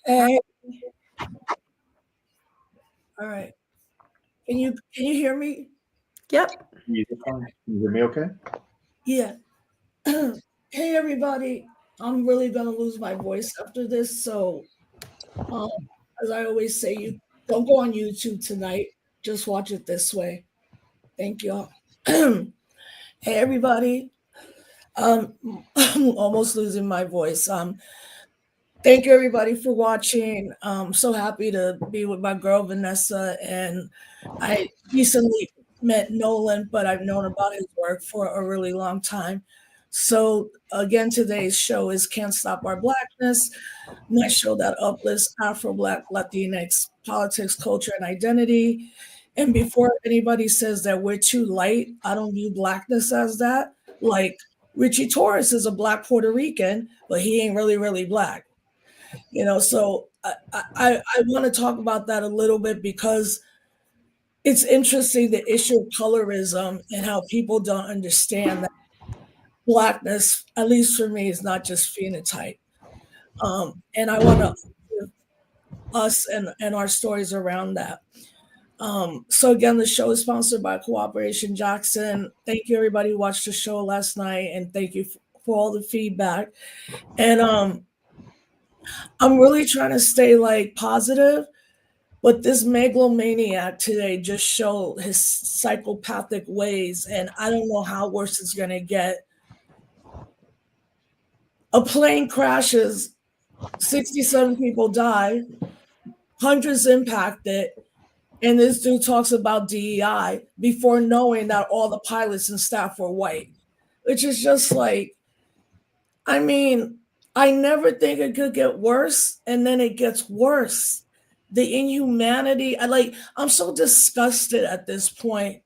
Hey, all right. Can you hear me? Yep. You can you hear me okay? Yeah. Hey everybody. I'm really gonna lose my voice after this, so um as I always say, you don't go on YouTube tonight. Just watch it this way. Thank you. Hey everybody. I'm almost losing my voice. Thank you everybody for watching. So happy to be with my girl Vanessa, and I recently met Nolan, but I've known about his work for a really long time. So again, today's show is Can't Stop Our Blackness, my show that uplifts Afro Black Latinx politics, culture, and identity. And before anybody says that we're too light, I don't view blackness as that. Like Richie Torres is a black Puerto Rican, but he ain't really black. So I want to talk about that a little bit because it's interesting, the issue of colorism and how people don't understand that blackness, at least for me, is not just phenotype. And I want to us and our stories around that. So again, the show is sponsored by Cooperation Jackson. Thank you everybody who watched the show last night, and thank you for all the feedback. And I'm really trying to stay like positive. But this megalomaniac today just showed his psychopathic ways, and I don't know how worse it's going to get. A plane crashes, 67 people die, hundreds impacted, and this dude talks about DEI before knowing that all the pilots and staff were white, which is just like, I mean, I never think it could get worse, and then it gets worse. The inhumanity, I'm so disgusted at this point.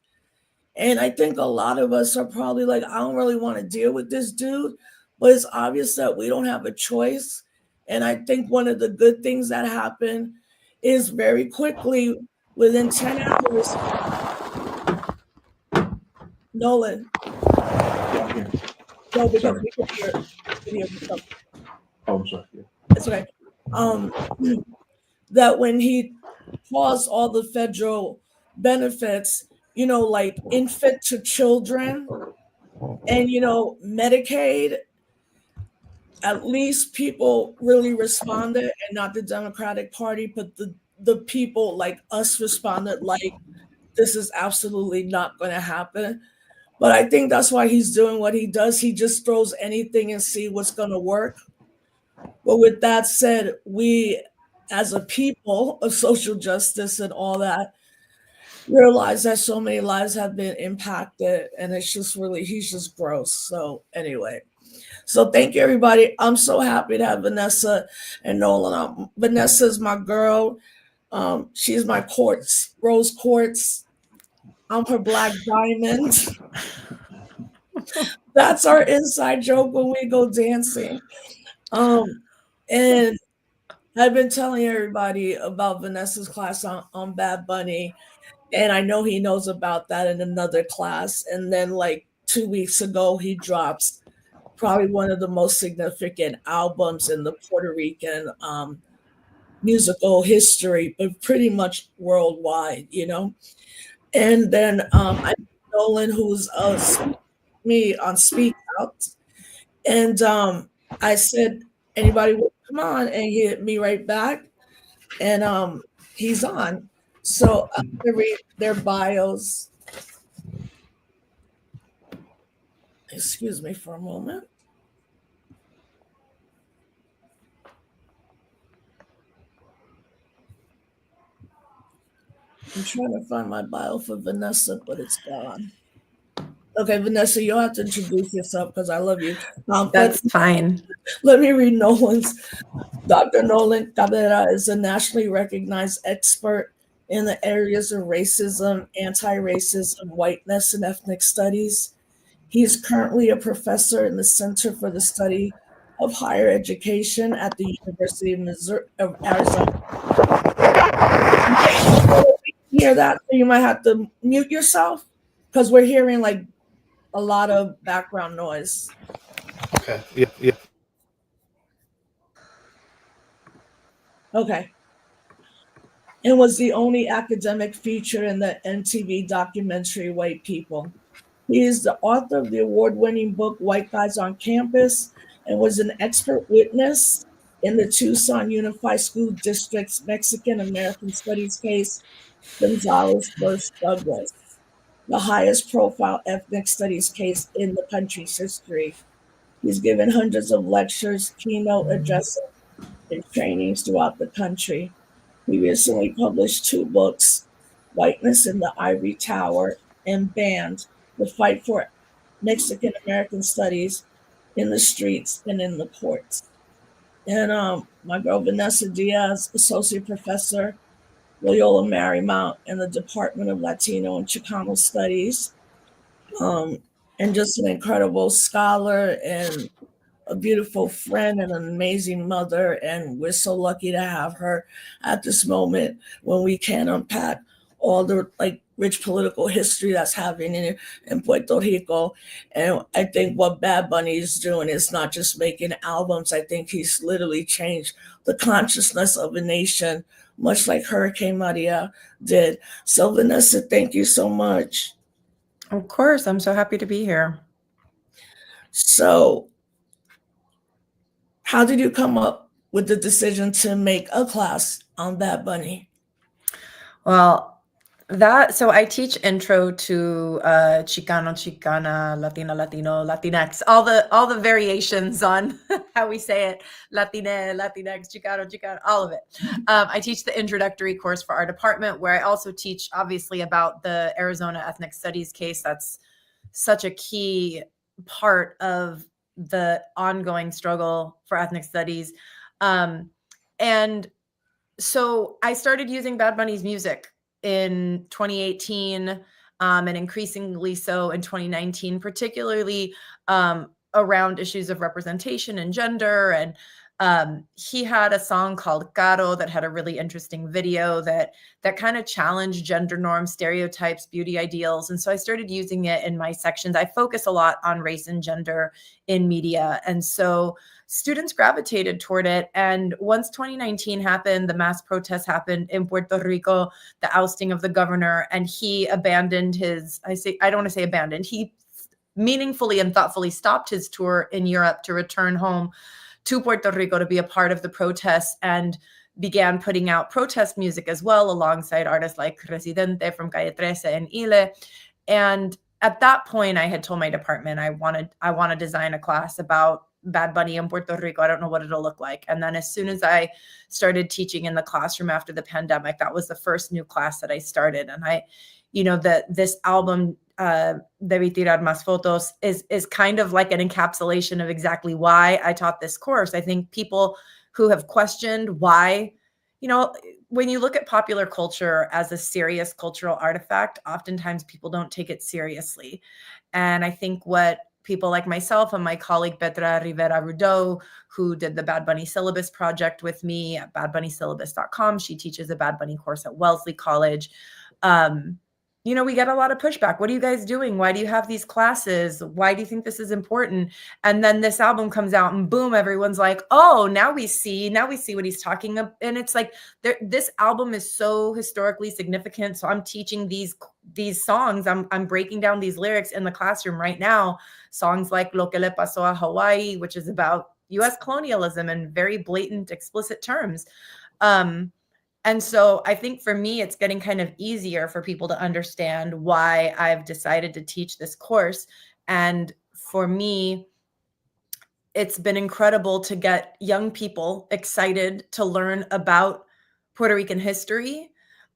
And I think a lot of us are probably like, I don't really want to deal with this dude, but it's obvious that we don't have a choice. And I think one of the good things that happened is very quickly, within 10 hours, Nolan, Yeah, I'm here. no, because Sorry. we can hear video and stuff. Oh, I'm sorry. Yeah. It's okay. Um, that when he paused all the federal benefits, like infant to children and, Medicaid, at least people really responded, and not the Democratic Party, but the people like us responded like this is absolutely not going to happen. But I think that's why he's doing what he does. He just throws anything and see what's going to work. But with that said, we as a people of social justice and all that realize that so many lives have been impacted, and it's just really, he's just gross. So anyway, so thank you, everybody. I'm so happy to have Vanessa and Nolan. Vanessa's my girl. She's my quartz, rose quartz. I'm her black diamond. That's our inside joke when we go dancing. Um, and I've been telling everybody about Vanessa's class on Bad Bunny, and I know he knows about that in another class. And then, like 2 weeks ago, he drops probably one of the most significant albums in the Puerto Rican musical history, but pretty much worldwide. And then I Nolan, who's me on Speak Out, and I said, "Anybody will come on?" And he hit me right back, and he's on. So I'm gonna read their bios. Excuse me for a moment. I'm trying to find my bio for Vanessa, but it's gone. Okay, Vanessa, you'll have to introduce yourself because I love you. But That's fine. let me read Nolan's. Dr. Nolan Cabrera is a nationally recognized expert in the areas of racism, anti racism, whiteness, and ethnic studies. He is currently a professor in the Center for the Study of Higher Education at the University of Missouri of Arizona. Hear that? So you might have to mute yourself because we're hearing like a lot of background noise. Okay. Yeah. Yeah. Okay. And was the only academic feature in the MTV documentary White People. He is the author of the award winning book White Guys on Campus and was an expert witness in the Tucson Unified School District's Mexican American Studies case, Gonzalez versus Douglas, the highest profile ethnic studies case in the country's history. He's given hundreds of lectures, keynote addresses, and trainings throughout the country. He recently published two books, Whiteness in the Ivory Tower and Banned, The Fight for Mexican American Studies in the Streets and in the Courts. And my girl Vanessa Diaz, Associate Professor, Loyola Marymount in the Department of Latino and Chicano Studies, um, and just an incredible scholar and a beautiful friend and an amazing mother. And we're so lucky to have her at this moment when we can unpack all the like rich political history that's happening in Puerto Rico. And I think what Bad Bunny is doing is not just making albums. I think he's literally changed the consciousness of a nation, much like Hurricane Maria did. So Vanessa, thank you so much. Of course, I'm so happy to be here. So how did you come up with the decision to make a class on Bad Bunny? Well, so I teach intro to Chicano, Chicana, Latina, Latino, Latinx, all the variations on how we say it, Latine, Latinx, Chicano, Chicana, all of it. I teach the introductory course for our department, where I also teach obviously about the Arizona Ethnic Studies case. That's such a key part of the ongoing struggle for ethnic studies. And so I started using Bad Bunny's music in 2018, and increasingly so in 2019, particularly around issues of representation and gender. And he had a song called Caro that had a really interesting video that kind of challenged gender norms, stereotypes, beauty ideals. And so I started using it in my sections. I focus a lot on race and gender in media. And so students gravitated toward it. And once 2019 happened, the mass protests happened in Puerto Rico, the ousting of the governor, and he abandoned I don't want to say abandoned, he meaningfully and thoughtfully stopped his tour in Europe to return home to Puerto Rico to be a part of the protests, and began putting out protest music as well, alongside artists like Residente from Calle 13 and Ile. And at that point, I had told my department I want to design a class about Bad Bunny in Puerto Rico. I don't know what it'll look like. And then as soon as I started teaching in the classroom after the pandemic, that was the first new class that I started. And this album, Debí Tirar Más Fotos, is kind of like an encapsulation of exactly why I taught this course. I think people who have questioned why, when you look at popular culture as a serious cultural artifact, oftentimes people don't take it seriously. And I think what people like myself and my colleague Petra Rivera Rudeau, who did the Bad Bunny syllabus project with me at badbunnysyllabus.com, she teaches a Bad Bunny course at Wellesley College. We get a lot of pushback. What are you guys doing? Why do you have these classes? Why do you think this is important? And then this album comes out and boom, everyone's like, oh, now we see what he's talking about. And it's like, this album is so historically significant. So I'm teaching these songs. I'm breaking down these lyrics in the classroom right now. Songs like Lo que le pasó a Hawaii, which is about US colonialism in very blatant, explicit terms. And so I think for me, it's getting kind of easier for people to understand why I've decided to teach this course. And for me, it's been incredible to get young people excited to learn about Puerto Rican history,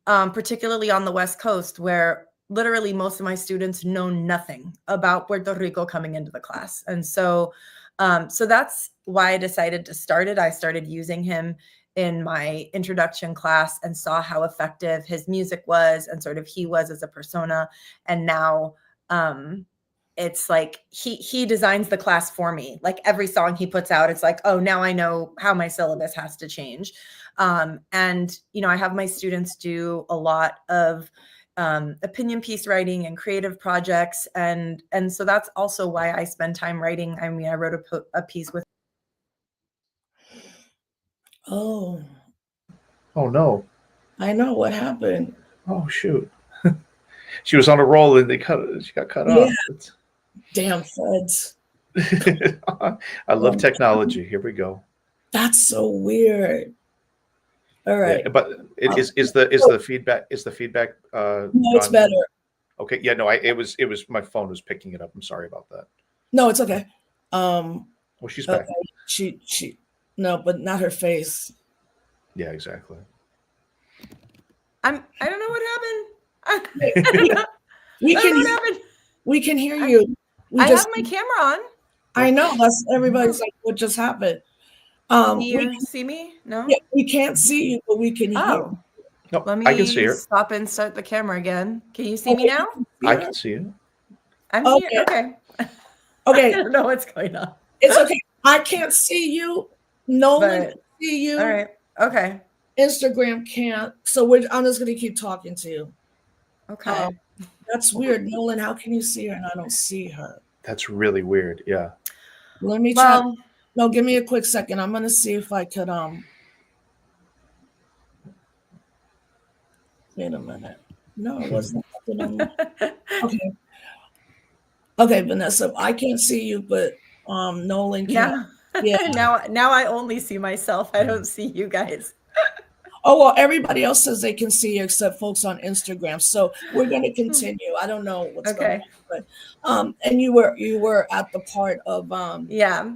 particularly on the West Coast, where literally most of my students know nothing about Puerto Rico coming into the class. And so that's why I decided to start it. I started using him in my introduction class and saw how effective his music was and sort of he was as a persona. And now it's like he designs the class for me. Like every song he puts out, it's like, oh, now I know how my syllabus has to change. And I have my students do a lot of opinion piece writing and creative projects. And so that's also why I spend time writing. I mean, I wrote a piece with. Oh, Oh no. I know what happened. Oh shoot. She was on a roll and she got cut Yeah, off. damn feds. I love Um, technology. Here we go. that's so weird. All Yeah, right. but it Um, is so, the feedback no, it's gone now? better. Okay. Yeah, no, it was my phone was picking it up. I'm sorry about that. No, it's okay. Um, Well, she's okay. back. She, no, but not her face. Yeah, exactly. I don't know what happened. I We, don't know. we I don't can know what happened. we can hear I, you. We I have just my camera on. I know that's Oh, everybody's like, what just happened? can We you see me? No? yeah, we can't see you, but we can hear. Oh, No, let I can see me her. stop and start the camera again. Can you see me Okay, now? you can see I her? can see you. I'm here. Okay, Okay. I okay, don't know what's going on. it's okay. I can't see you. Nolan But can see you. all right. Okay. Instagram can't. So I'm just gonna keep talking to you. Okay. That's weird, Nolan. How can you see her and I don't see her? That's really weird. Yeah. Let me try. Well, No, give me a quick second. I'm gonna see if I could wait a minute. No, it wasn't happening. Okay. Okay, Vanessa, I can't see you, but Nolan can. now Yeah. now I only see myself. I don't see you guys. Oh well, everybody else says they can see you except folks on Instagram. So we're gonna continue. I don't know what's going Okay. on, but and you were at the part of Yeah.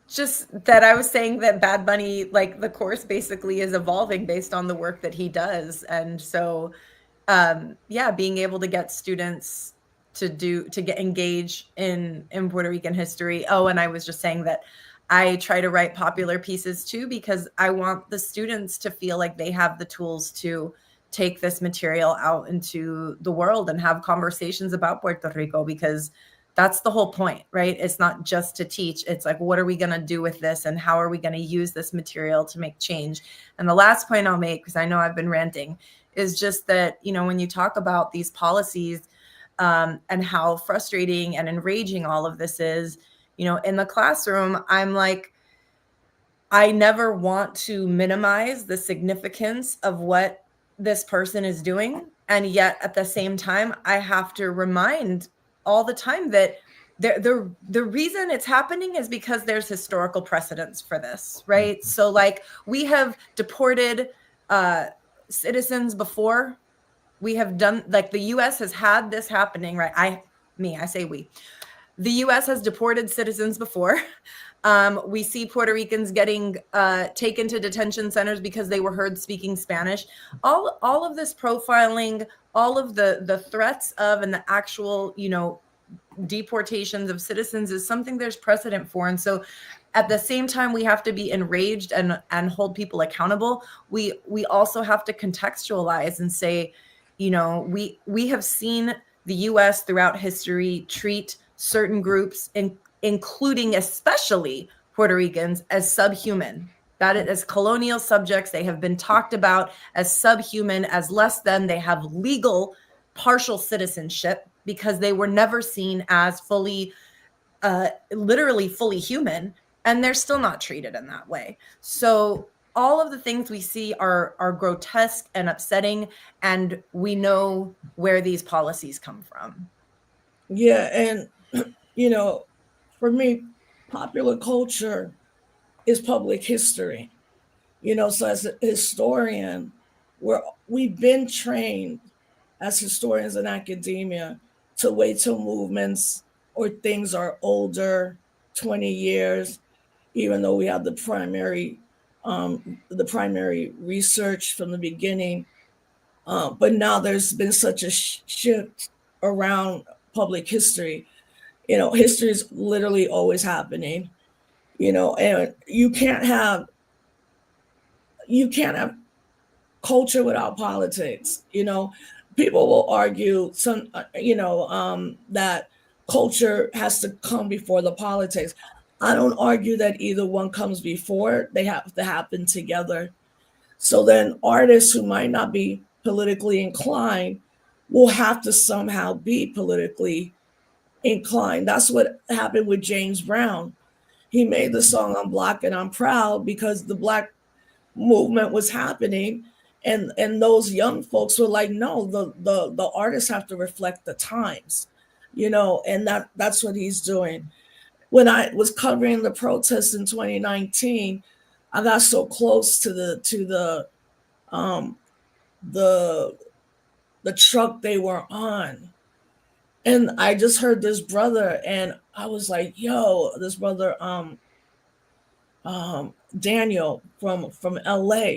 Just that I was saying that Bad Bunny, like the course basically is evolving based on the work that he does. And so yeah, being able to get students to get engage in Puerto Rican history. Oh, and I was just saying that I try to write popular pieces too because I want the students to feel like they have the tools to take this material out into the world and have conversations about Puerto Rico because that's the whole point, right? It's not just to teach. It's like, what are we going to do with this and how are we going to use this material to make change? And the last point I'll make, because I know I've been ranting, is just that, when you talk about these policies and how frustrating and enraging all of this is, in the classroom, I'm like, I never want to minimize the significance of what this person is doing. And yet at the same time, I have to remind all the time that the reason it's happening is because there's historical precedence for this, right? So like we have deported citizens before. We have done, like, the US has had this happening, right? I say we. The US has deported citizens before. We see Puerto Ricans getting taken to detention centers because they were heard speaking Spanish. All of this profiling, all of the threats of and the actual, deportations of citizens is something there's precedent for. And so at the same time we have to be enraged and hold people accountable, we also have to contextualize and say, we have seen the US throughout history treat certain groups, including especially Puerto Ricans, as subhuman. That is, as colonial subjects, they have been talked about as subhuman, as less than. They have legal partial citizenship because they were never seen as fully, literally fully human, and they're still not treated in that way. So all of the things we see are grotesque and upsetting, and we know where these policies come from. Yeah, and for me, popular culture is public history. So as a historian, we've been trained as historians in academia to wait till movements or things are older, 20 years, even though we have the primary research from the beginning. But now there's been such a shift around public history. History is literally always happening. And you can't have culture without politics. People will argue that culture has to come before the politics. I don't argue that either one comes before. They have to happen together. So then artists who might not be politically inclined will have to somehow be politically inclined. That's what happened with James Brown. He made the song "I'm Black and I'm Proud" because the Black movement was happening, And those young folks were like, no, the artists have to reflect the times, and that's what he's doing. When I was covering the protests in 2019, I got so close to um the the truck they were on. And I just heard this brother, and I was like, yo, this brother, Daniel from LA.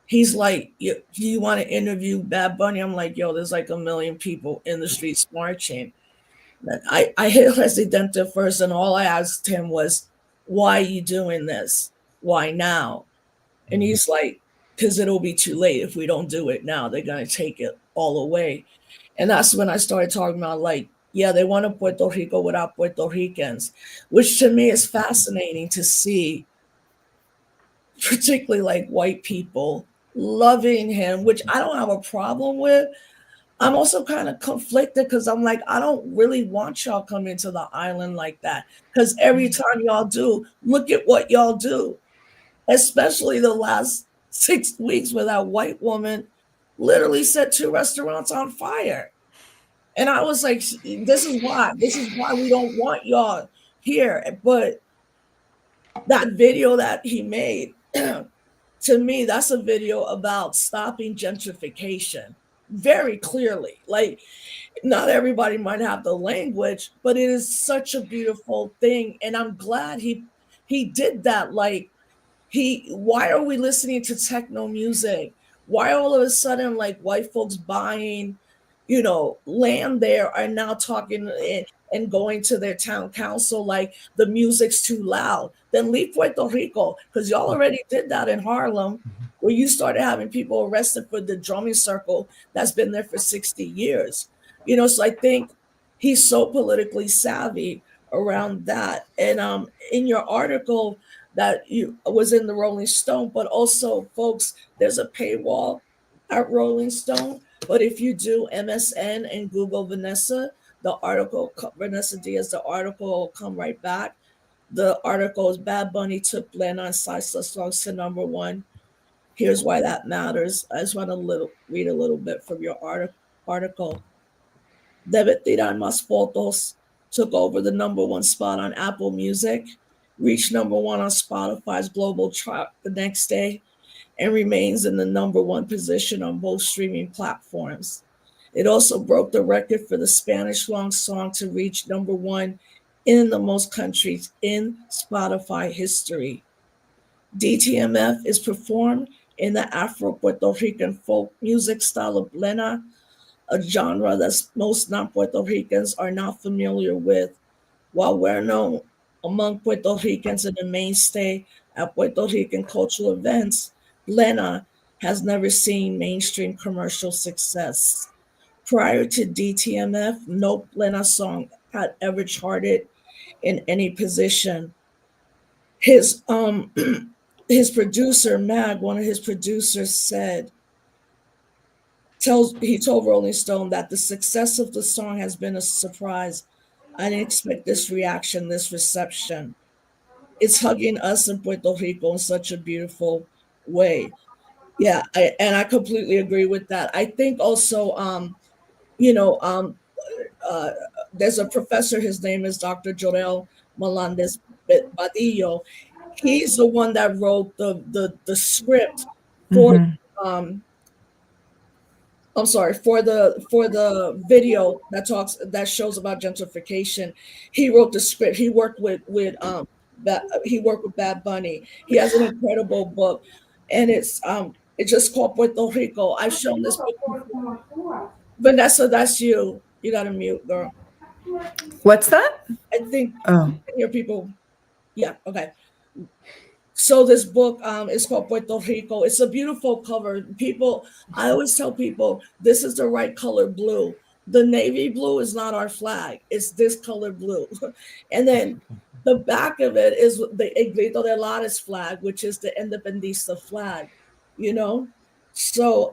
He's like, you want to interview Bad Bunny? I'm like, yo, there's like a million people in the streets marching. I hit Residente first, and all I asked him was, why are you doing this? Why now? And he's like, because it'll be too late if we don't do it now. They're going to take it all away. And that's when I started talking about, like, yeah, they want a Puerto Rico without Puerto Ricans, which to me is fascinating to see, particularly like white people loving him, which I don't have a problem with. I'm also kind of conflicted because I'm like, I don't really want y'all coming to the island like that. Because every time y'all do, look at what y'all do, especially the last 6 weeks where that white woman literally set 2 restaurants on fire. And I was like, this is why we don't want y'all here. But that video that he made, to me, that's a video about stopping gentrification very clearly. Like, not everybody might have the language, but it is such a beautiful thing. And I'm glad he did that. Like, why are we listening to techno music? Why all of a sudden, like, white folks buying, land there are now talking and going to their town council like the music's too loud? Then leave Puerto Rico, because y'all already did that in Harlem, where you started having people arrested for the drumming circle that's been there for 60 years. So I think he's so politically savvy around that. And in your article that you was in the Rolling Stone, but also, folks, there's a paywall at Rolling Stone. But if you do MSN and Google Vanessa, Vanessa Diaz, the article will come right back. The article is Bad Bunny took Blackness and Sizeless songs to #1. Here's why that matters. I just want to read a little bit from your article. Debe Tirar Más Fotos took over the #1 spot on Apple Music, reached #1 on Spotify's global chart the next day, and remains in the #1 position on both streaming platforms. It also broke the record for the Spanish long song to reach #1 in the most countries in Spotify history. DTMF is performed in the Afro-Puerto Rican folk music style of Blena, a genre that most non-Puerto Ricans are not familiar with. While well known among Puerto Ricans and a mainstay at Puerto Rican cultural events, Blena has never seen mainstream commercial success. Prior to DTMF, no Blena song had ever charted in any position. His his producer, Mag, one of his producers, he told Rolling Stone that the success of the song has been a surprise. I didn't expect this reaction, this reception. It's hugging us in Puerto Rico in such a beautiful way. Yeah, and I completely agree with that. I think also, you know, um, uh, there's a professor. His name is Dr. Jorel Melendez Badillo. He's the one that wrote the script for Mhm. um, I'm sorry, for the video that shows about gentrification. He wrote the script. He worked he worked with Bad Bunny. He has an incredible book, and it's just called Puerto Rico. I've shown this book before. Vanessa, that's you. You got to mute, girl. What's that? I think Oh. you can hear people. Yeah, okay. So this book is called Puerto Rico. It's a beautiful cover. I always tell people this is the right color blue. The navy blue is not our flag. It's this color blue. And then the back of it is the El Grito de Lares flag, which is the Independista flag. You know. So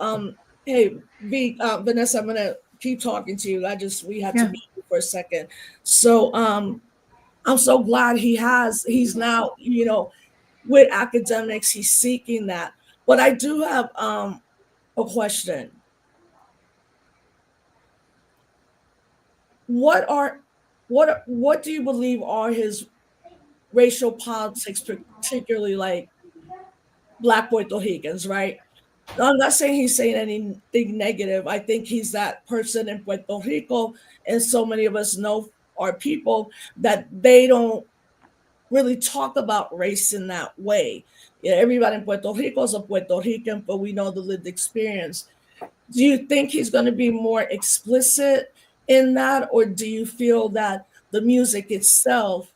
hey, Vanessa, I'm gonna keep talking to you. We had to Yeah. meet you for a second. So I'm so glad he's now, with academics, he's seeking that. But I do have a question. What are what do you believe are his racial politics, particularly like Black Puerto Ricans, right? I'm not saying he's saying anything negative. I think he's that person in Puerto Rico, and so many of us know our people that they don't really talk about race in that way. Yeah, everybody in Puerto Rico is a Puerto Rican, but we know the lived experience. Do you think he's going to be more explicit in that, or do you feel that the music itself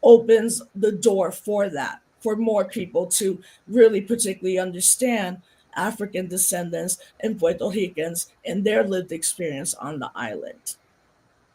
opens the door for that, for more people to really particularly understand African descendants and Puerto Ricans and their lived experience on the island?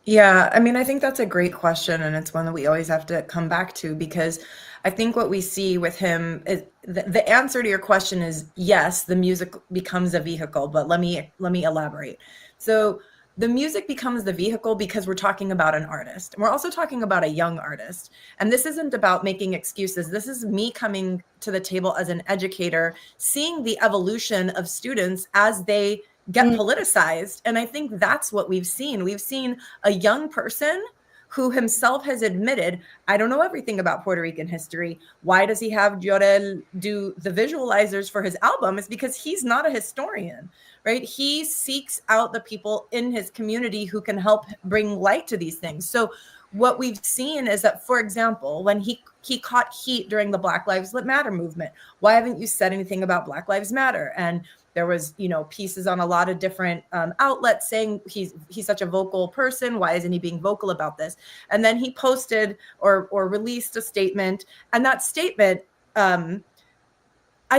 Yeah, I mean, I think that's a great question, and it's one that we always have to come back to because I think what we see with him is the answer to your question is yes, the music becomes a vehicle, but let me elaborate. So the music becomes the vehicle because we're talking about an artist. And we're also talking about a young artist. And this isn't about making excuses. This is me coming to the table as an educator, seeing the evolution of students as they get Mm, politicized. And I think that's what we've seen. We've seen a young person who himself has admitted, I don't know everything about Puerto Rican history. Why does he have Jorel do the visualizers for his album? It's because he's not a historian, right? He seeks out the people in his community who can help bring light to these things. So what we've seen is that, for example, when he caught heat during the Black Lives Matter movement, why haven't you said anything about Black Lives Matter? And there was, pieces on a lot of different outlets saying he's such a vocal person. Why isn't he being vocal about this? And then he posted or released a statement, and that statement, I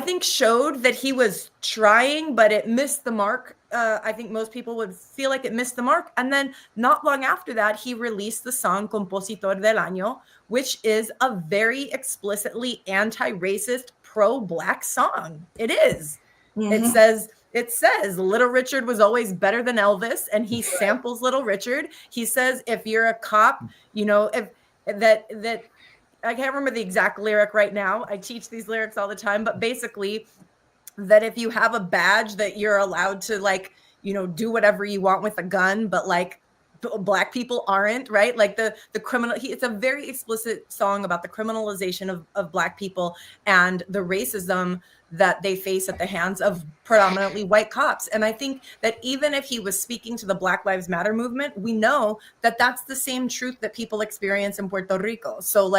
think, showed that he was trying, but it missed the mark. I think most people would feel like it missed the mark. And then not long after that, he released the song Compositor del Año, which is a very explicitly anti-racist, pro-Black song. It is. It mhm. says it says Little Richard was always better than Elvis, and he samples Little Richard. He says if you're a cop, if that I can't remember the exact lyric right now. I teach these lyrics all the time, but basically that if you have a badge that you're allowed to do whatever you want with a gun, but Black people aren't, right? Like the criminal, it's a very explicit song about the criminalization of Black people and the racism that they face at the hands of predominantly white cops. And I think that even if he was speaking to the Black Lives Matter movement, we know that that's the same truth that people experience in Puerto Rico. So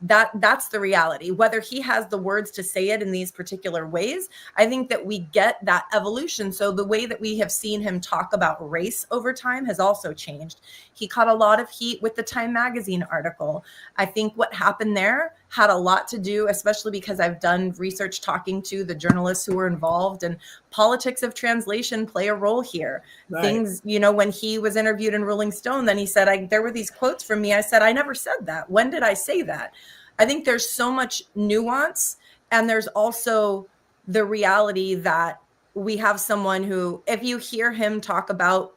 that's the reality. Whether he has the words to say it in these particular ways, I think that we get that evolution. So the way that we have seen him talk about race over time has also changed. He caught a lot of heat with the Time magazine article. I think what happened there had a lot to do, especially because I've done research talking to the journalists who were involved, and politics of translation play a role here. Right. Things, when he was interviewed in Rolling Stone, then he said, there were these quotes from me. I said, I never said that. When did I say that? I think there's so much nuance, and there's also the reality that we have someone who, if you hear him talk about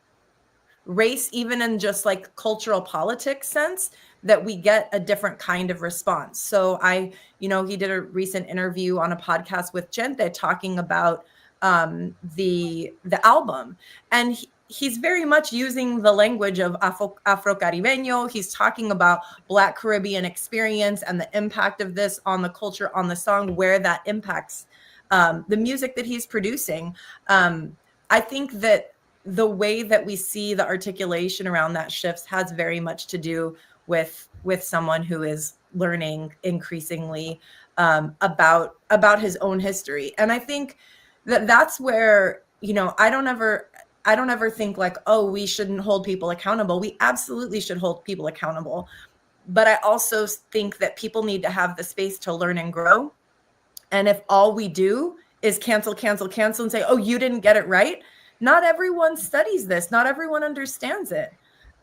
race, even in just like cultural politics sense, that we get a different kind of response. So he did a recent interview on a podcast with Cant talking about the album, and he's very much using the language of Afro-Caribeño. He's talking about Black Caribbean experience and the impact of this on the culture, on the song, where that impacts the music that he's producing. I think that the way that we see the articulation around that shifts has very much to do with someone who is learning increasingly about his own history. And I think that that's where, I don't ever think like, oh, we shouldn't hold people accountable. We absolutely should hold people accountable. But I also think that people need to have the space to learn and grow. And if all we do is cancel, and say, oh, you didn't get it right. Not everyone studies this. Not everyone understands it.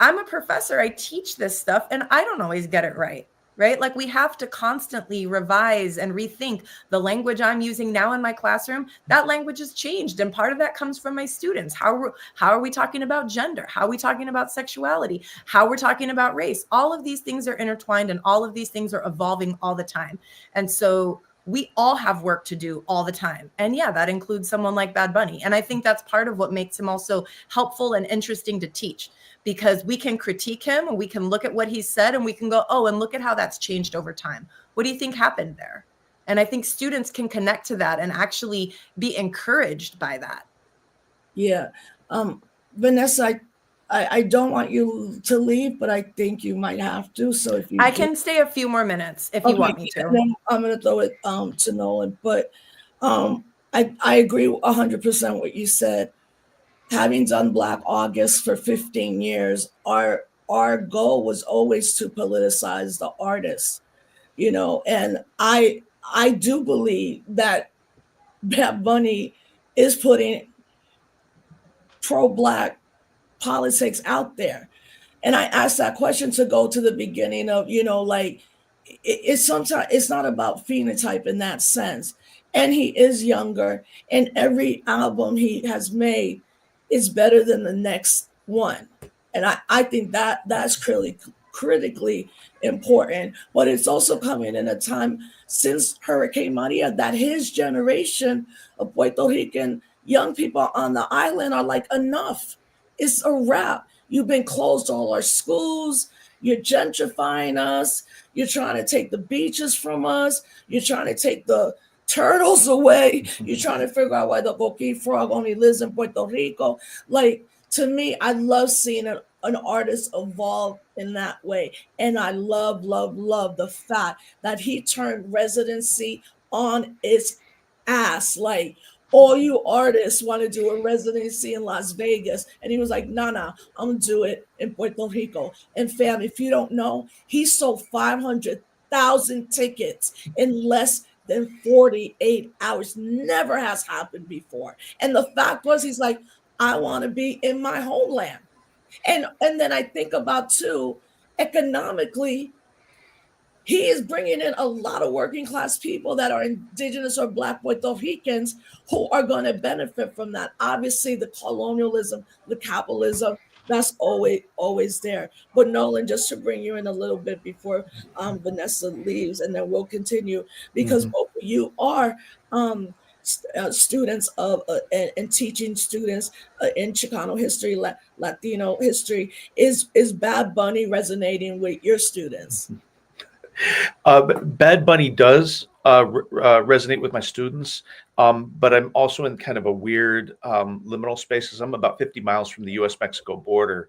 I'm a professor. I teach this stuff, and I don't always get it right. Right? Like, we have to constantly revise and rethink the language I'm using now in my classroom. That language has changed. And part of that comes from my students. How are we talking about gender? How are we talking about sexuality? How we're talking about race? All of these things are intertwined, and all of these things are evolving all the time. And so We all have work to do all the time. And yeah, that includes someone like Bad Bunny. And I think that's part of what makes him also helpful and interesting to teach, because we can critique him and we can look at what he said and we can go, oh, and look at how that's changed over time. What do you think happened there? And I think students can connect to that and actually be encouraged by that. Yeah. Vanessa, I don't want you to leave, but I think you might have to. So if you I do, can stay a few more minutes if you okay, want me and to. then I'm gonna throw it to Nolan. But I agree 100% what you said. Having done Black August for 15 years, our goal was always to politicize the artists, and I do believe that Bad Bunny is putting pro-Black politics out there. And I asked that question to go to the beginning of, like, it's sometimes it's not about phenotype in that sense. And he is younger, and every album he has made is better than the next one. And I think that that's critically important. But it's also coming in a time since Hurricane Maria that his generation of Puerto Rican young people on the island are like, enough. It's a wrap. You've been closed all our schools. You're gentrifying us. You're trying to take the beaches from us. You're trying to take the turtles away. You're trying to figure out why the coqui frog only lives in Puerto Rico. Like, to me, I love seeing an artist evolve in that way. And I love, love, love the fact that he turned residency on its ass. Like, all you artists want to do a residency in Las Vegas. And he was like, nah, I'm going to do it in Puerto Rico. And fam, if you don't know, he sold 500,000 tickets in less than 48 hours. Never has happened before. And the fact was, he's like, I want to be in my homeland. And then I think about too, economically, he is bringing in a lot of working class people that are indigenous or Black Puerto Ricans who are going to benefit from that. Obviously, the colonialism, the capitalism, that's always there. But Nolan, just to bring you in a little bit before Vanessa leaves, and then we'll continue, because Mhm. both of you are students of and teaching students in Chicano history, Latino history. Is Bad Bunny resonating with your students? Bad Bunny does resonate with my students, but I'm also in kind of a weird liminal space because I'm about 50 miles from the U.S.-Mexico border,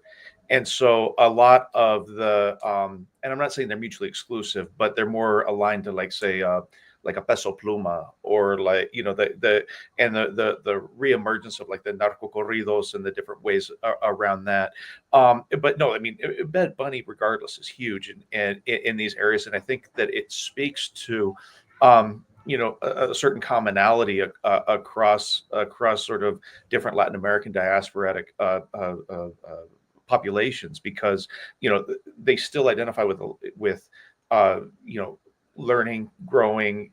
and so a lot of the and I'm not saying they're mutually exclusive, but they're more aligned to, like, say, like a Peso Pluma, or, like, the reemergence of, like, the narco corridos and the different ways around that. But no, I mean, Bad Bunny, regardless, is huge and in these areas, and I think that it speaks to, a certain commonality across sort of different Latin American diasporatic populations, because they still identify with uh, you know learning, growing.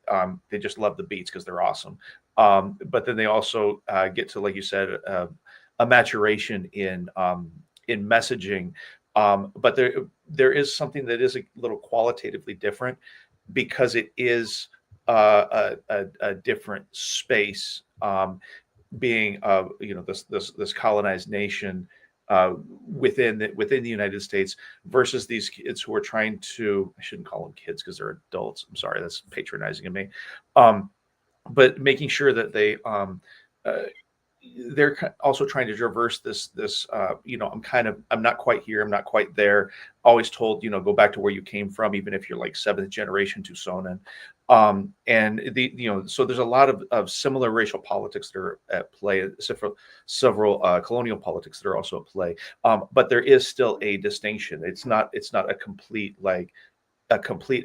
They just love the beats because they're awesome. But then they also get to, like you said, a maturation in messaging. But there is something that is a little qualitatively different, because it is a different space, being this colonized nation within the United States, versus these kids who are trying to, I shouldn't call them kids because they're adults. I'm sorry, that's patronizing of me. Um, but making sure that uh, they're also trying to traverse this I'm not quite here, I'm not quite there. Always told, go back to where you came from, even if you're like seventh generation Tucsonan. And so there's a lot of similar racial politics that are at play, several colonial politics that are also at play. But there is still a distinction. It's not a complete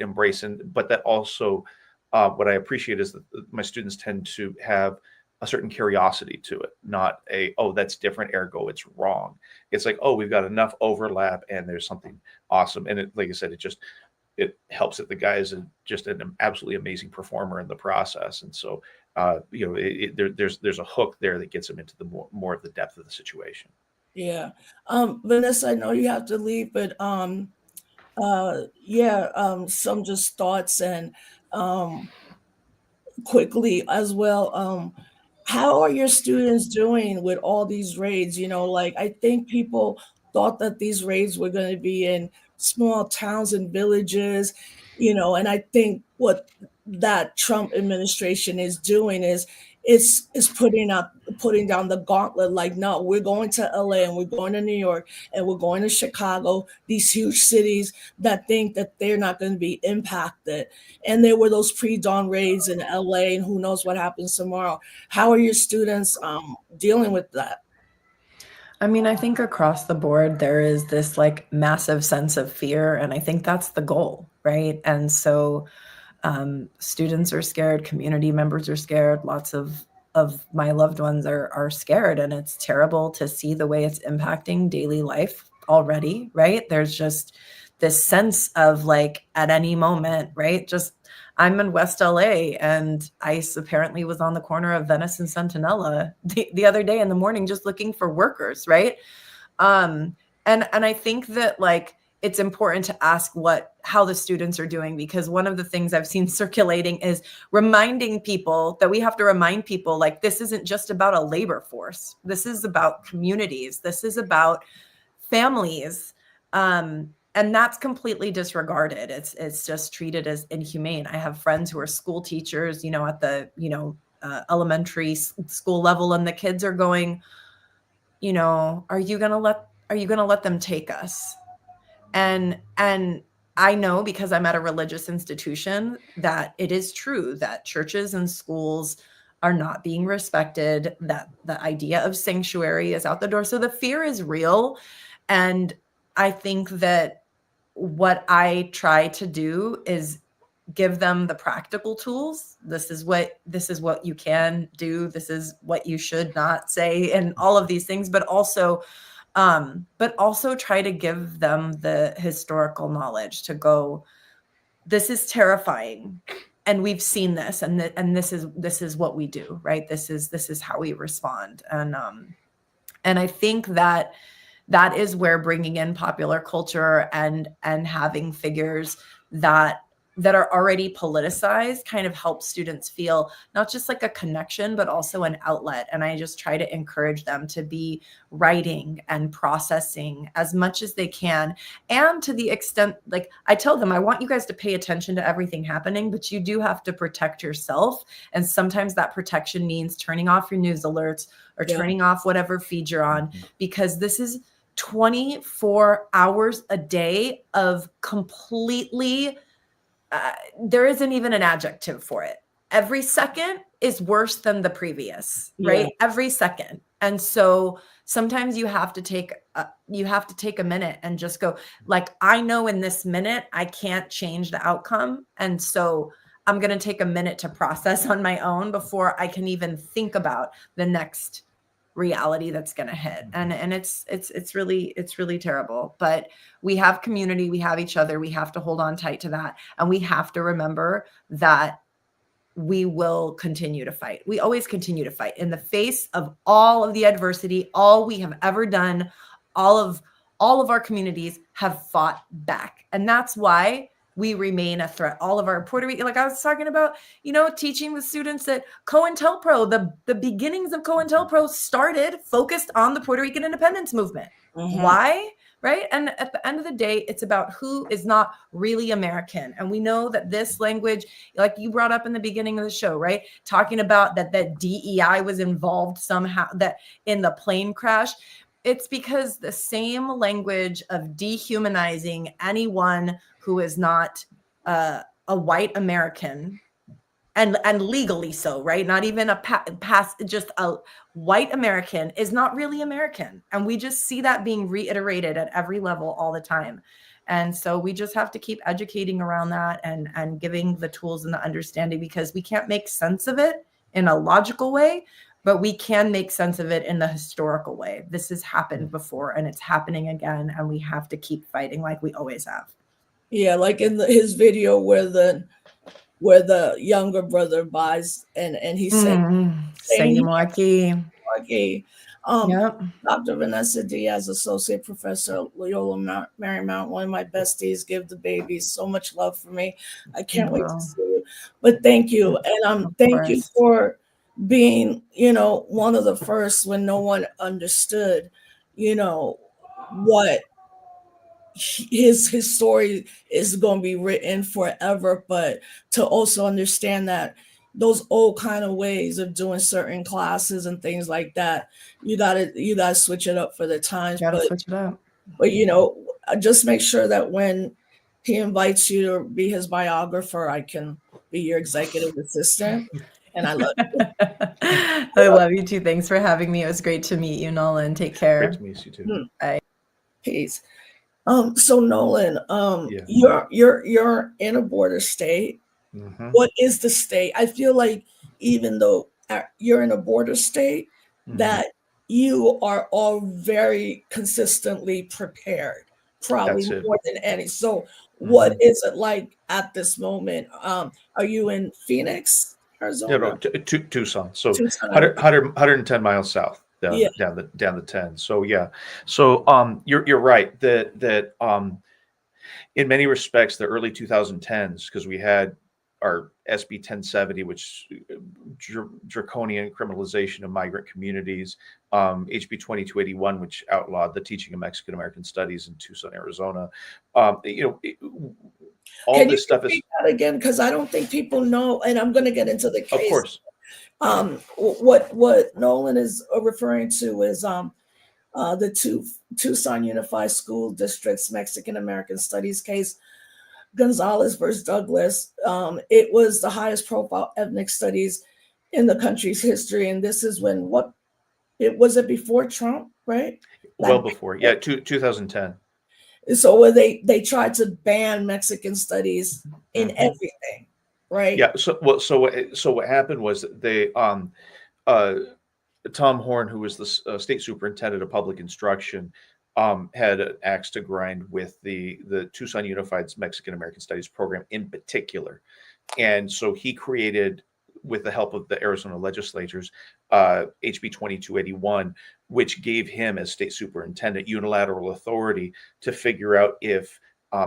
embrace. And but that also, what I appreciate is that my students tend to have a certain curiosity to it, not a, oh, that's different, ergo it's wrong. It's like, oh, we've got enough overlap and there's something awesome. And like I said, it helps that the guy is just an absolutely amazing performer in the process. And so there's a hook there that gets him into the more of the depth of the situation. Yeah. Vanessa, I know you have to leave, but yeah, some just thoughts, and um quickly as well. How are your students doing with all these raids? Like, I think people thought that these raids were going to be in small towns and villages, and I think what that Trump administration is doing is putting down the gauntlet. Like, no, we're going to LA and we're going to New York and we're going to Chicago, these huge cities that think that they're not going to be impacted. And there were those pre-dawn raids in LA, and who knows what happens tomorrow. How are your students dealing with that? I mean, I think across the board, there is this like massive sense of fear. And I think that's the goal, right? And so students are scared, community members are scared, lots of my loved ones are scared. And it's terrible to see the way it's impacting daily life already, right? There's just this sense of like at any moment, right? Just I'm in West LA and ICE apparently was on the corner of Venice and Centinela the other day in the morning just looking for workers, right? And I think that like it's important to ask how the students are doing, because one of the things I've seen circulating is reminding people that we have to remind people like this isn't just about a labor force. This is about communities. This is about families. And that's completely disregarded. It's just treated as inhumane. I have friends who are school teachers, at the, elementary school level, and the kids are going, are you going to let them take us? And I know, because I'm at a religious institution, that it is true that churches and schools are not being respected, that the idea of sanctuary is out the door. So the fear is real. And I think that what I try to do is give them the practical tools. This is what you can do. This is what you should not say, and all of these things, but also try to give them the historical knowledge to go, this is terrifying. And we've seen this, and this is what we do, right? This is how we respond. And I think that is where bringing in popular culture and having figures that are already politicized kind of helps students feel not just like a connection, but also an outlet. And I just try to encourage them to be writing and processing as much as they can. And to the extent, like I tell them, I want you guys to pay attention to everything happening, but you do have to protect yourself. And sometimes that protection means turning off your news alerts or turning off whatever feed you're on, because this is 24 hours a day of completely, there isn't even an adjective for it. Every second is worse than the previous, right? Every second. And so sometimes you have to take a minute and just go, like, I know in this minute I can't change the outcome. And so I'm going to take a minute to process on my own before I can even think about the next reality that's going to hit. And it's really terrible. But we have community, we have each other, we have to hold on tight to that. And we have to remember that we will continue to fight. We always continue to fight in the face of all of the adversity, all we have ever done. All of our communities have fought back. And that's why we remain a threat. All of our Puerto Rico, like I was talking about, teaching the students that COINTELPRO, the beginnings of COINTELPRO started focused on the Puerto Rican independence movement. Mm-hmm. Why? Right? And at the end of the day, it's about who is not really American. And we know that this language, like you brought up in the beginning of the show, right? Talking about that DEI was involved somehow, that in the plane crash. It's because the same language of dehumanizing anyone who is not a white American, and legally so, right? Not even just a white American is not really American. And we just see that being reiterated at every level all the time. And so we just have to keep educating around that and giving the tools and the understanding, because we can't make sense of it in a logical way, but we can make sense of it in the historical way. This has happened before and it's happening again, and we have to keep fighting like we always have. Yeah, like in his video where the younger brother buys and he said, Seguimos aquí. Yep. Dr. Vanessa Diaz, Associate Professor at Loyola Marymount, one of my besties, give the babies so much love for me. I can't wait to see you. But thank you. Mm, And of thank you course. for being, one of the first when no one understood, what his story is going to be written forever, but to also understand that those old kind of ways of doing certain classes and things like that, you gotta switch it up for the times. Gotta But switch it up. just make sure that when he invites you to be his biographer, I can be your executive assistant. And I love you. I love you too. Thanks for having me. It was great to meet you, Nolan. Take Great care. to meet you too. Hmm. Bye. Peace. So Nolan, Yeah. you're in a border state. Hmm. What is the state? I feel like even though you're in a border state, Hmm. that you are all very consistently prepared, probably That's it. more than any. So, what Hmm. is it like at this moment? Are you in Phoenix, You know, Arizona? Tucson. So Tucson, 100, Arizona. 110 miles south Yeah. down the 10. So yeah. So you're right that in many respects, the early 2010s, because we had our SB 1070, which draconian criminalization of migrant communities, HB 2281, which outlawed the teaching of Mexican American studies in Tucson, Arizona. You know, all Can you this stuff is, repeat that again? Because I don't think people know, and I'm going to get into the of case. course, What Nolan is referring to is the Tucson Unified School District's Mexican American Studies case, Gonzalez versus Douglas. It was the highest profile ethnic studies in the country's history, and this is when it before Trump, right? well Back before, yeah, 2010. so where they tried to ban Mexican studies in Hmm. everything, right? Yeah. So what happened was that uh, Tom Horn, who was the state superintendent of public instruction, had an axe to grind with the Tucson Unified's Mexican American Studies program in particular, and so he created, with the help of the Arizona legislatures, HB 2281, which gave him, as state superintendent, unilateral authority to figure out if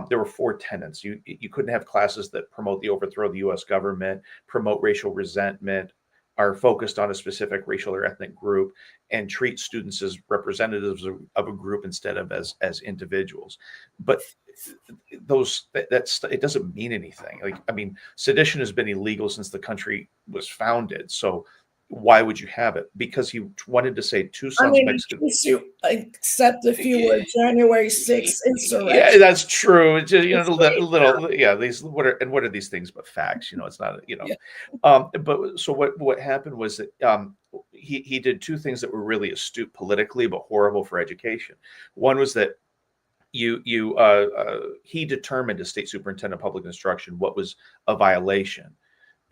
there were four tenets. You couldn't have classes that promote the overthrow of the U.S. government, promote racial resentment, are focused on a specific racial or ethnic group, and treat students as representatives of a group instead of as individuals. But that's it doesn't mean anything. Like, I mean, sedition has been illegal since the country was founded. So why would you have it? Because he wanted to say I Tucson's mean, Mexican. in case you except if you were January 6th Yeah, insurrection. that's true. It's just, Enslaved. yeah, these what are these things but facts? It's not, Yeah. but so what happened was that he did two things that were really astute politically but horrible for education. One was that he determined, as state superintendent of public instruction, what was a violation.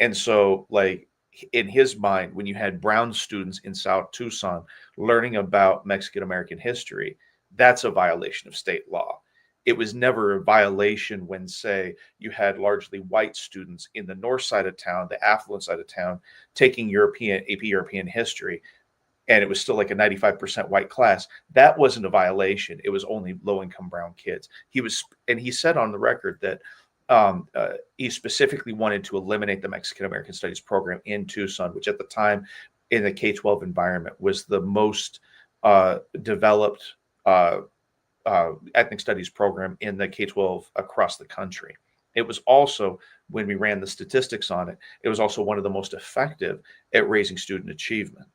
And so, like, in his mind, when you had brown students in South Tucson learning about Mexican American history, that's a violation of state law. It was never a violation when, say, you had largely white students in the north side of town, the affluent side of town, taking AP European history, and it was still like a 95% white class. That wasn't a violation. It was only low income brown kids. And he said on the record that he specifically wanted to eliminate the Mexican American Studies program in Tucson, which at the time in the K-12 environment was the most developed ethnic studies program in the K-12 across the country. It was also, when we ran the statistics on it, it was also one of the most effective at raising student achievement.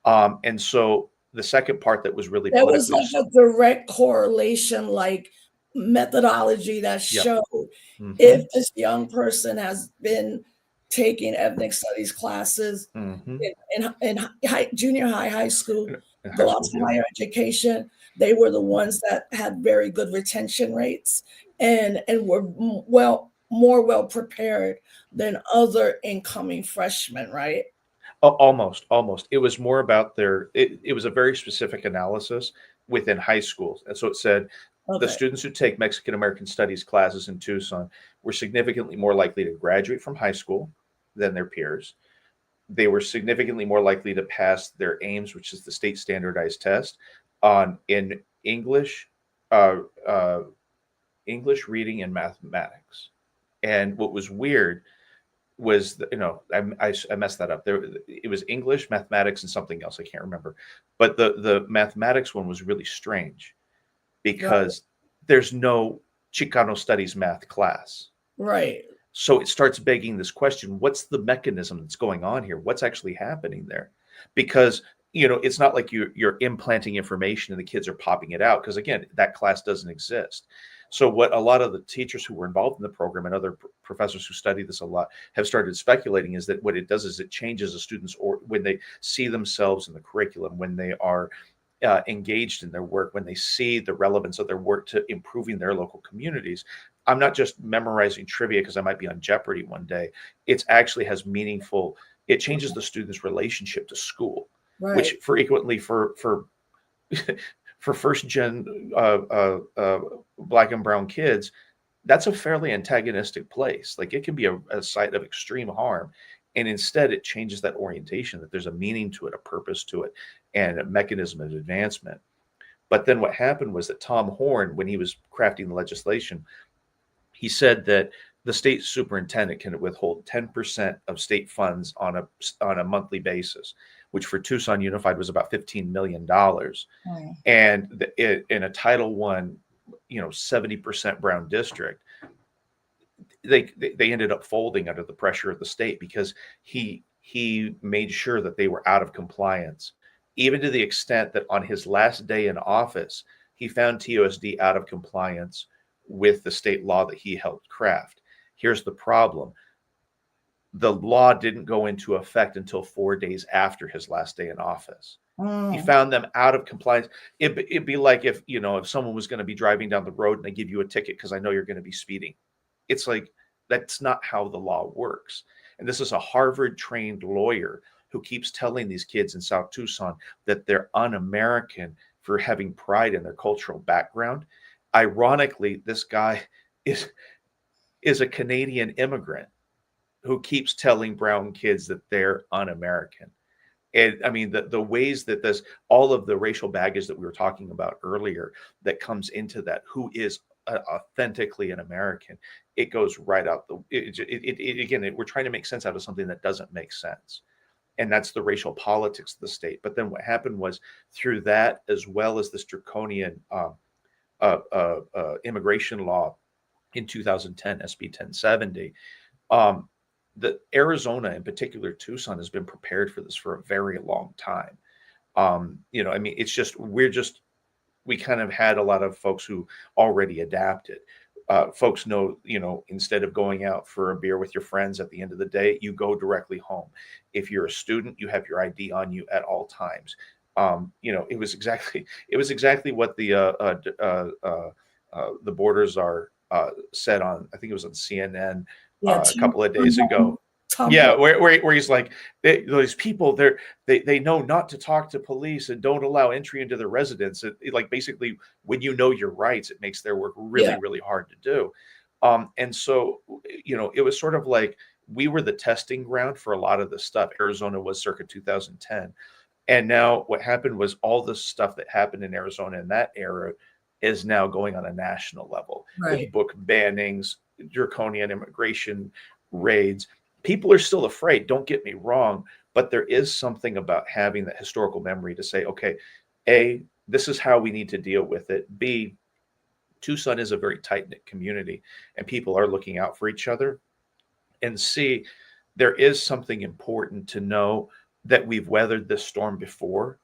And so the second part that was really There was politically, like a direct correlation, like methodology that yeah, showed hmm if this young person has been taking ethnic studies classes hmm in junior high school, in high go out school, to yeah. higher education, they were the ones that had very good retention rates and were more well prepared than other incoming freshmen, right? Almost. It was more about it was a very specific analysis within high schools. And so it said the Okay. students who take Mexican American studies classes in Tucson were significantly more likely to graduate from high school than their peers. They were significantly more likely to pass their AIMS, which is the state standardized test, on in English, uh, uh, English reading and mathematics. And what was weird was, I messed that up. It was English, mathematics, and something else. I can't remember. But the mathematics one was really strange Right. because there's no Chicano studies math class. Right. So it starts begging this question: what's the mechanism that's going on here? What's actually happening there? Because it's not like you're implanting information and the kids are popping it out, because again, that class doesn't exist. So what a lot of the teachers who were involved in the program and other professors who study this a lot have started speculating is that what it does is it changes a student's, or when they see themselves in the curriculum, when they are engaged in their work, when they see the relevance of their work to improving their local communities. I'm not just memorizing trivia because I might be on Jeopardy one day. It actually has meaningful. It changes the student's relationship to school, Right. which frequently for for first gen Black and brown kids, that's a fairly antagonistic place. Like it can be a site of extreme harm. And instead, it changes that orientation, that there's a meaning to it, a purpose to it, and a mechanism of advancement. But then what happened was that Tom Horn, when he was crafting the legislation, he said that the state superintendent can withhold 10% of state funds on a monthly basis, which for Tucson Unified was about $15 million. Mm. And in a Title One, 70% brown district, they ended up folding under the pressure of the state because he made sure that they were out of compliance, even to the extent that on his last day in office, he found TOSD out of compliance with the state law that he helped craft. Here's the problem. The law didn't go into effect until 4 days after his last day in office. He Mm. found them out of compliance. It'd be like if someone was going to be driving down the road and they give you a ticket because I know you're going to be speeding. It's like, that's not how the law works. And this is a Harvard trained lawyer who keeps telling these kids in South Tucson that they're un-American for having pride in their cultural background. Ironically, this guy is a Canadian immigrant who keeps telling brown kids that they're un-American. And I mean, the ways that all of the racial baggage that we were talking about earlier that comes into that, who is authentically an American, it goes right out again, we're trying to make sense out of something that doesn't make sense. And that's the racial politics of the state. But then what happened was, through that, as well as this draconian immigration law in 2010, SB 1070, um, the Arizona, in particular Tucson, has been prepared for this for a very long time. I mean, it's just we kind of had a lot of folks who already adapted. Folks know, instead of going out for a beer with your friends at the end of the day, you go directly home. If you're a student, you have your ID on you at all times. It was exactly what the borders are said on. I think it was on CNN Yeah. a couple of days ago. Tom Yeah, Horn. where he's like, those people, they know not to talk to police and don't allow entry into their residence. Like basically, when you know your rights, it makes their work really, Yeah. really hard to do. And so, it was sort of like we were the testing ground for a lot of this stuff. Arizona was circa 2010. And now what happened was all the stuff that happened in Arizona in that era is now going on a national level Right. with book bannings, draconian immigration raids. People are still afraid, don't get me wrong, but there is something about having that historical memory to say, okay, A, this is how we need to deal with it. B, Tucson is a very tight-knit community and people are looking out for each other. And C, there is something important to know that we've weathered this storm before,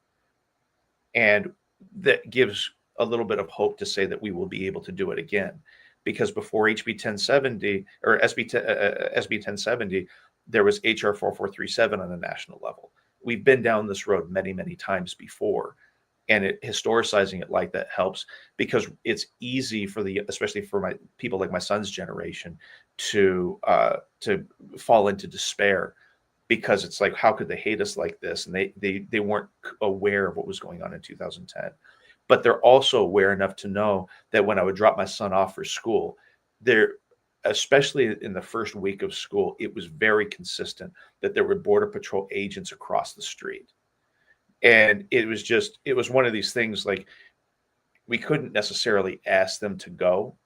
and that gives a little bit of hope to say that we will be able to do it again. Because before HB 1070 or SB 1070, there was HR 4437 on a national level. We've been down this road many, many times before, and historicizing it like that helps, because it's easy especially for my people like my son's generation to fall into despair, because it's like, how could they hate us like this? And they weren't aware of what was going on in 2010. But they're also aware enough to know that when I would drop my son off for school, there, especially in the first week of school, it was very consistent that there were Border Patrol agents across the street. And it was one of these things, like, we couldn't necessarily ask them to go,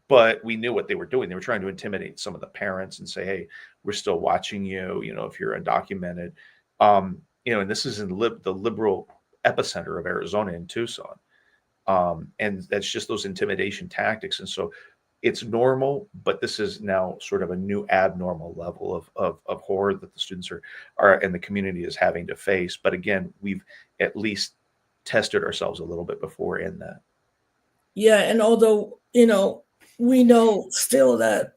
but we knew what they were doing. They were trying to intimidate some of the parents and say, "Hey, we're still watching you. You know, if you're undocumented." And this is in the liberal epicenter of Arizona in Tucson, and that's just those intimidation tactics. And so, it's normal, but this is now sort of a new abnormal level of horror that the students are and the community is having to face. But again, we've at least tested ourselves a little bit before in that. Yeah, and although, we know still that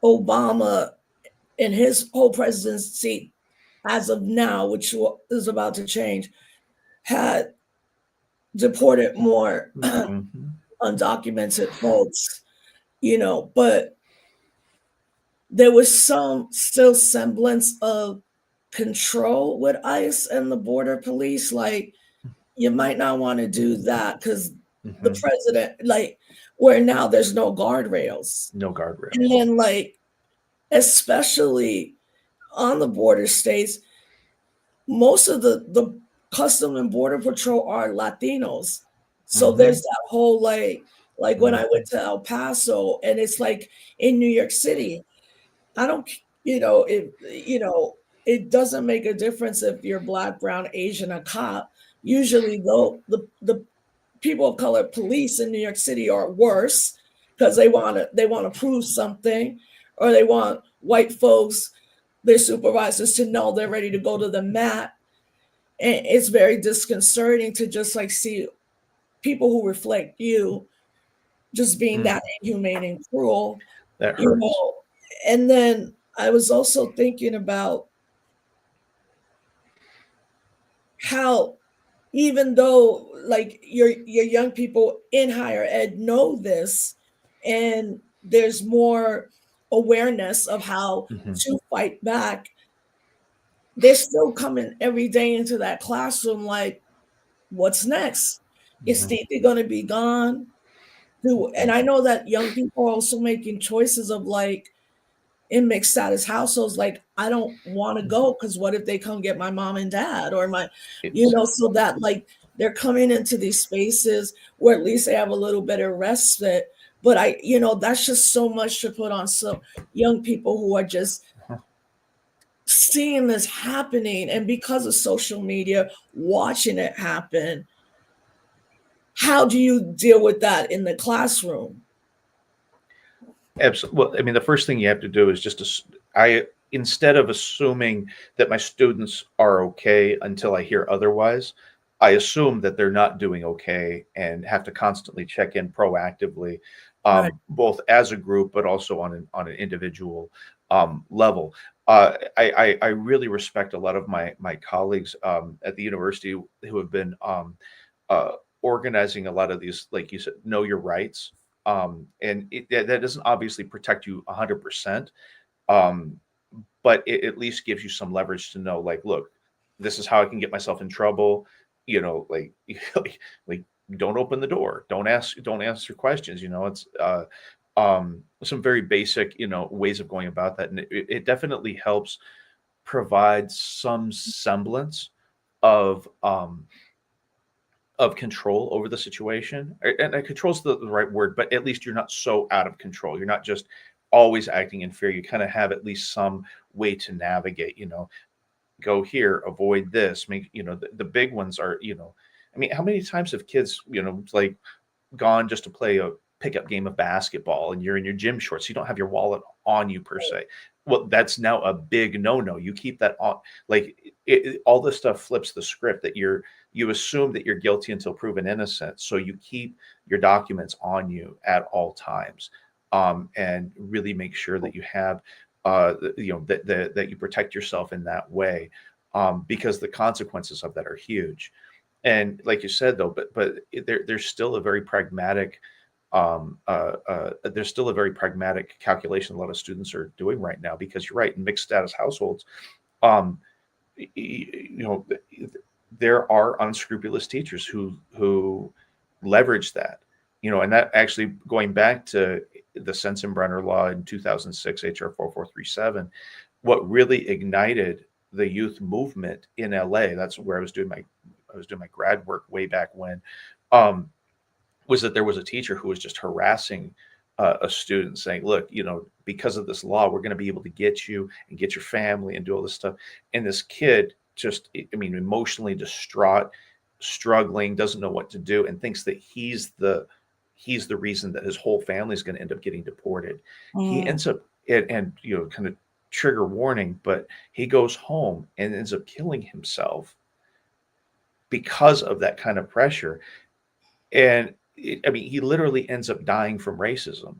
Obama in his whole presidency, as of now, which is about to change, had deported more Mhm. undocumented folks, but there was some still semblance of control with ICE and the border police. Like, you might not want to do that because the Mhm. president, like, where now there's no guardrails. No And guardrails. then, like, especially on the border states, most of the Custom and Border Patrol are Latinos. So there's Mhm. that whole like when I went Mhm. to El Paso and it's like in New York City, I don't, it doesn't make a difference if you're black, brown, Asian, a cop. Usually, though, the people of color police in New York City are worse because they want to prove something, or they want white folks, their supervisors, to know they're ready to go to the mat. And it's very disconcerting to just like see people who reflect you just being Mm. that inhumane and cruel, That you hurts. know. And then I was also thinking about how, even though like your young people in higher ed know this, and there's more awareness of how Mhm. to fight back, they're still coming every day into that classroom like, what's next? Is Mhm. Titi going to be gone? And I know that young people are also making choices of like, in mixed status households, like, I don't want to Mhm. go because what if they come get my mom and dad, or my, It's so that like they're coming into these spaces where at least they have a little bit of respite. But that's just so much to put on some young people who are just seeing this happening, and because of social media, watching it happen. How do you deal with that in the classroom? absolutely. Well, I mean, the first thing you have to do is I instead of assuming that my students are okay until I hear otherwise, I assume that they're not doing okay and have to constantly check in proactively, Right. both as a group but also on an individual level. I really respect a lot of my colleagues at the university who have been uh, organizing a lot of these, like you said, know your rights. That doesn't obviously protect you 100%, um, but it at least gives you some leverage to know, like, look, this is how I can get myself in trouble. Like, like, don't open the door, don't answer questions. It's some very basic, ways of going about that, and it definitely helps provide some semblance of control over the situation. And control's the right word, but at least you're not so out of control. You're not just always acting in fear. You kind of have at least some way to navigate, go here, avoid this. Make, the big ones are, I mean, how many times have kids, like gone just to play a pickup game of basketball and you're in your gym shorts? You don't have your wallet on you per se. Well, that's now a big no-no. You keep that on. Like, all this stuff flips the script, that you assume that you're guilty until proven innocent. So you keep your documents on you at all times, and really make sure that you have, that you protect yourself in that way, because the consequences of that are huge. And like you said, though, but there's still a very pragmatic, there's still a very pragmatic calculation a lot of students are doing right now, because you're right, in mixed status households, um, you know, there are unscrupulous teachers who leverage that, and that actually, going back to the Sensenbrenner law in 2006, HR 4437, what really ignited the youth movement in LA, that's where I was doing my grad work way back when, um, was that there was a teacher who was just harassing a student saying, look, because of this law, we're going to be able to get you and get your family and do all this stuff. And this kid just, I mean, emotionally distraught, struggling, doesn't know what to do, and thinks that he's the reason that his whole family is going to end up getting deported. He Mm. ends up, and kind of trigger warning, but he goes home and ends up killing himself because of that kind of pressure. And I mean, he literally ends up dying from racism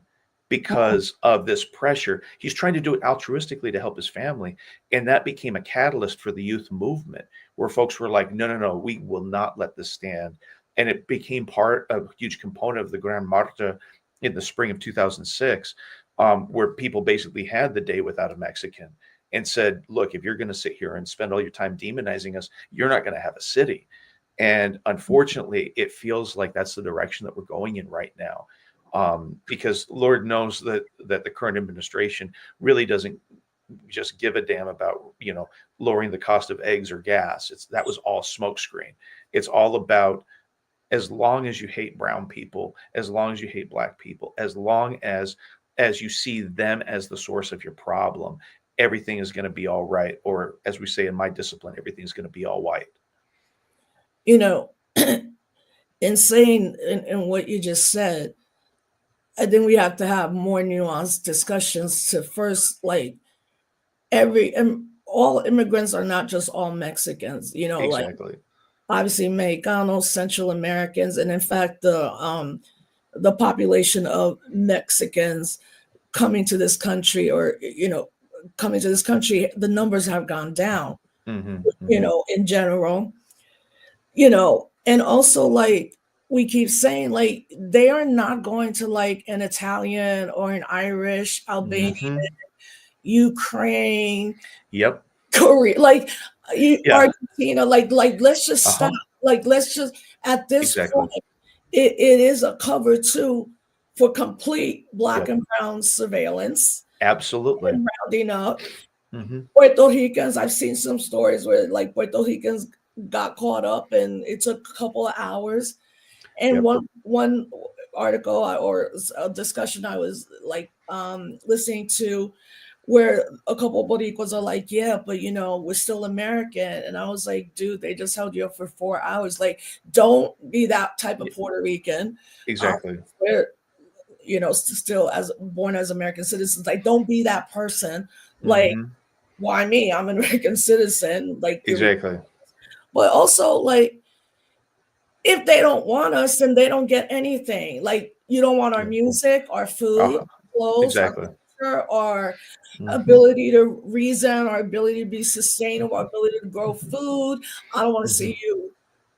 because of this pressure. He's trying to do it altruistically to help his family. And that became a catalyst for the youth movement, where folks were like, no, no, no, we will not let this stand. And it became part of a huge component of the Gran Marta in the spring of 2006, where people basically had the day without a Mexican and said, look, if you're going to sit here and spend all your time demonizing us, you're not going to have a city. And unfortunately, it feels like that's the direction that we're going in right now, because Lord knows that the current administration really doesn't just give a damn about lowering the cost of eggs or gas. That was all smokescreen. It's all about, as long as you hate brown people, as long as you hate black people, as long as you see them as the source of your problem, everything is going to be all right. Or as we say in my discipline, everything's going to be all white. You know, in saying in what you just said, I think we have to have more nuanced discussions to first, like, all immigrants are not just all Mexicans, like Exactly. obviously Mexicanos, Central Americans, and in fact the population of Mexicans coming to this country, or coming to this country, the numbers have gone down, Mm-hmm, mm-hmm. in general, and also, like, we keep saying, like, they are not going to like an Italian or an Irish, Albanian, Mm-hmm. Ukraine, Yep. Korea, like, Yeah. Argentina, like let's just stop. Uh-huh. Like, let's just, at this Exactly. point, it is a cover too for complete black Yep. and brown surveillance Absolutely. and rounding up. Mm-hmm. Puerto Ricans, I've seen some stories where, like, Puerto Ricans got caught up and it took a couple of hours. And Yep. one article or a discussion I was, like, listening to, where a couple of Boricuas are like, yeah, but we're still American. And I was like, dude, they just held you up for 4 hours. Like, don't be that type of Puerto Rican. Exactly. We're, still as born as American citizens. Like, don't be that person. Like, Mm-hmm. why me? I'm an American citizen. Like, Exactly. but also, like, if they don't want us, then they don't get anything. Like, you don't want our Yeah. music, our food, Uh-huh. clothes, our Exactly. culture, our Mm-hmm. ability to reason, our ability to be sustainable, our ability to grow food. I don't want to Mm-hmm. see you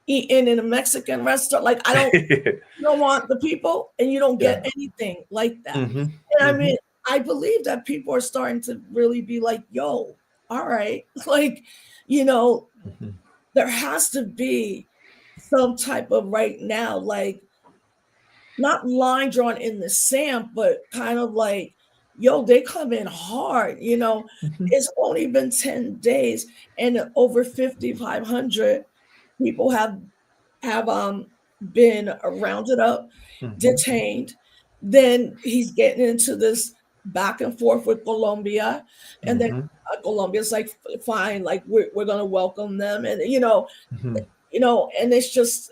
eating in a Mexican restaurant. Like, you don't want the people, and you don't get Yeah. anything like that. Mm-hmm. And I Mm-hmm. mean, I believe that people are starting to really be like, yo, all right, like, Mm-hmm. there has to be some type of, right now, like, not line drawn in the sand, but kind of like, yo, they come in hard. Mm-hmm. It's only been 10 days, and over 5,500 people have been rounded up, Mm-hmm. detained. Then he's getting into this back and forth with Colombia, and then Mm-hmm. Colombia's like, fine, like, we're gonna welcome them, and Mm-hmm. and it's just,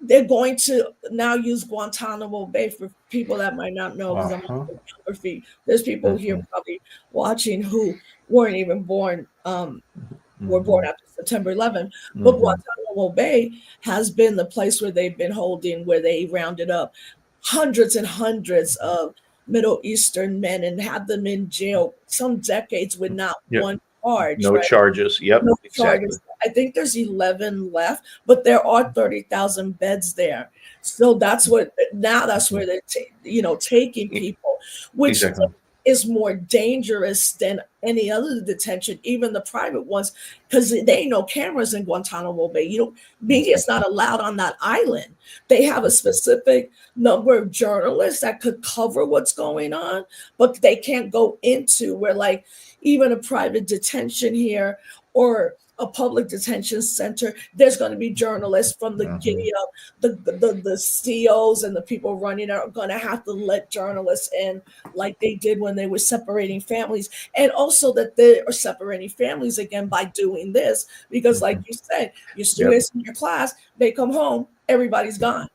they're going to now use Guantanamo Bay. For people that might not know, because I'm not Uh-huh. in geography, there's people here Mm-hmm. probably watching who weren't even born, were born Mm-hmm. after September 11th. But Mm-hmm. Guantanamo Bay has been the place where they've been holding, where they rounded up hundreds and hundreds of Middle Eastern men and had them in jail some decades with not Yep. one charge, No right? charges. Yep. No Exactly. charges. I think there's 11 left, but there are 30,000 beds there. So that's what, now that's Mm-hmm. where they're taking people, which Exactly. is more dangerous than any other detention, even the private ones, because they ain't no cameras in Guantanamo Bay. Media is not allowed on that island. They have a specific number of journalists that could cover what's going on, but they can't go into where, like, even a private detention here, or a public detention center, there's going to be journalists from the Mhm. giddy up. The CEOs and the people running are going to have to let journalists in, like they did when they were separating families, and also that they are separating families again by doing this, because, like Mhm. you said, your Yep. students in your class, they come home, everybody's gone.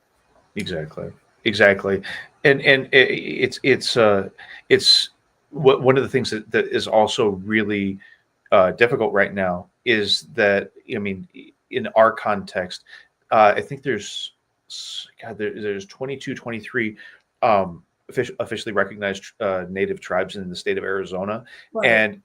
Exactly. Exactly. And it's what one of the things that is also really difficult right now is that, I mean, in our context, I think there's 22, 23 officially recognized native tribes in the state of Arizona. Right. And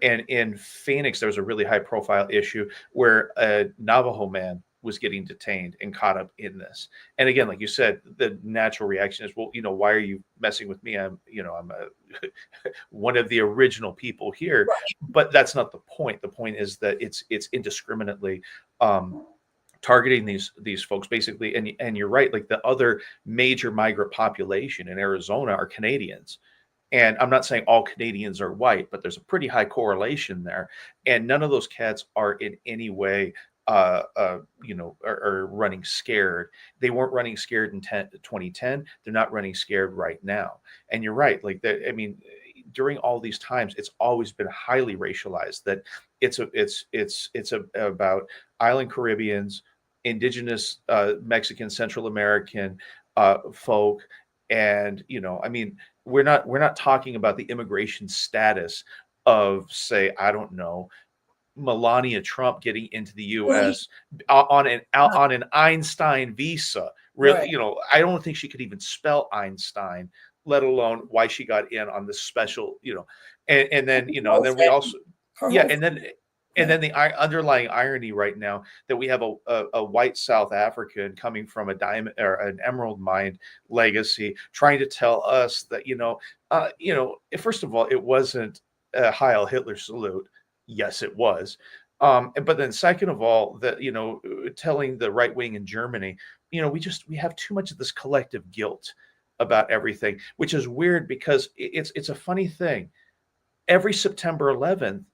and in Phoenix, there was a really high profile issue where a Navajo man was getting detained and caught up in this. And again, like you said, the natural reaction is, well, why are you messing with me? I'm one of the original people here. But that's not the point. The point is that it's indiscriminately um, targeting these folks basically. And you're right, like the other major migrant population in Arizona are Canadians. And I'm not saying all Canadians are white, but there's a pretty high correlation there. And none of those cats are in any way, are running scared. They weren't running scared in 2010. They're not running scared right now. And you're right. Like that. I mean, during all these times, it's always been highly racialized. That about island Caribbeans, indigenous Mexican, Central American folk, and I mean, we're not talking about the immigration status of, say, I don't know, Melania Trump getting into the Right. U.S. on an Einstein visa. Really, Right. I don't think she could even spell Einstein, let alone why she got in on this special. And then Her whole we family, also, her yeah, whole and family. then the underlying irony right now that we have a white South African coming from a diamond or an emerald mine legacy, trying to tell us that first of all, it wasn't a Heil Hitler salute. Yes, it was. But then second of all, that telling the right wing in Germany, we have too much of this collective guilt about everything, which is weird because it's a funny thing. Every September 11th,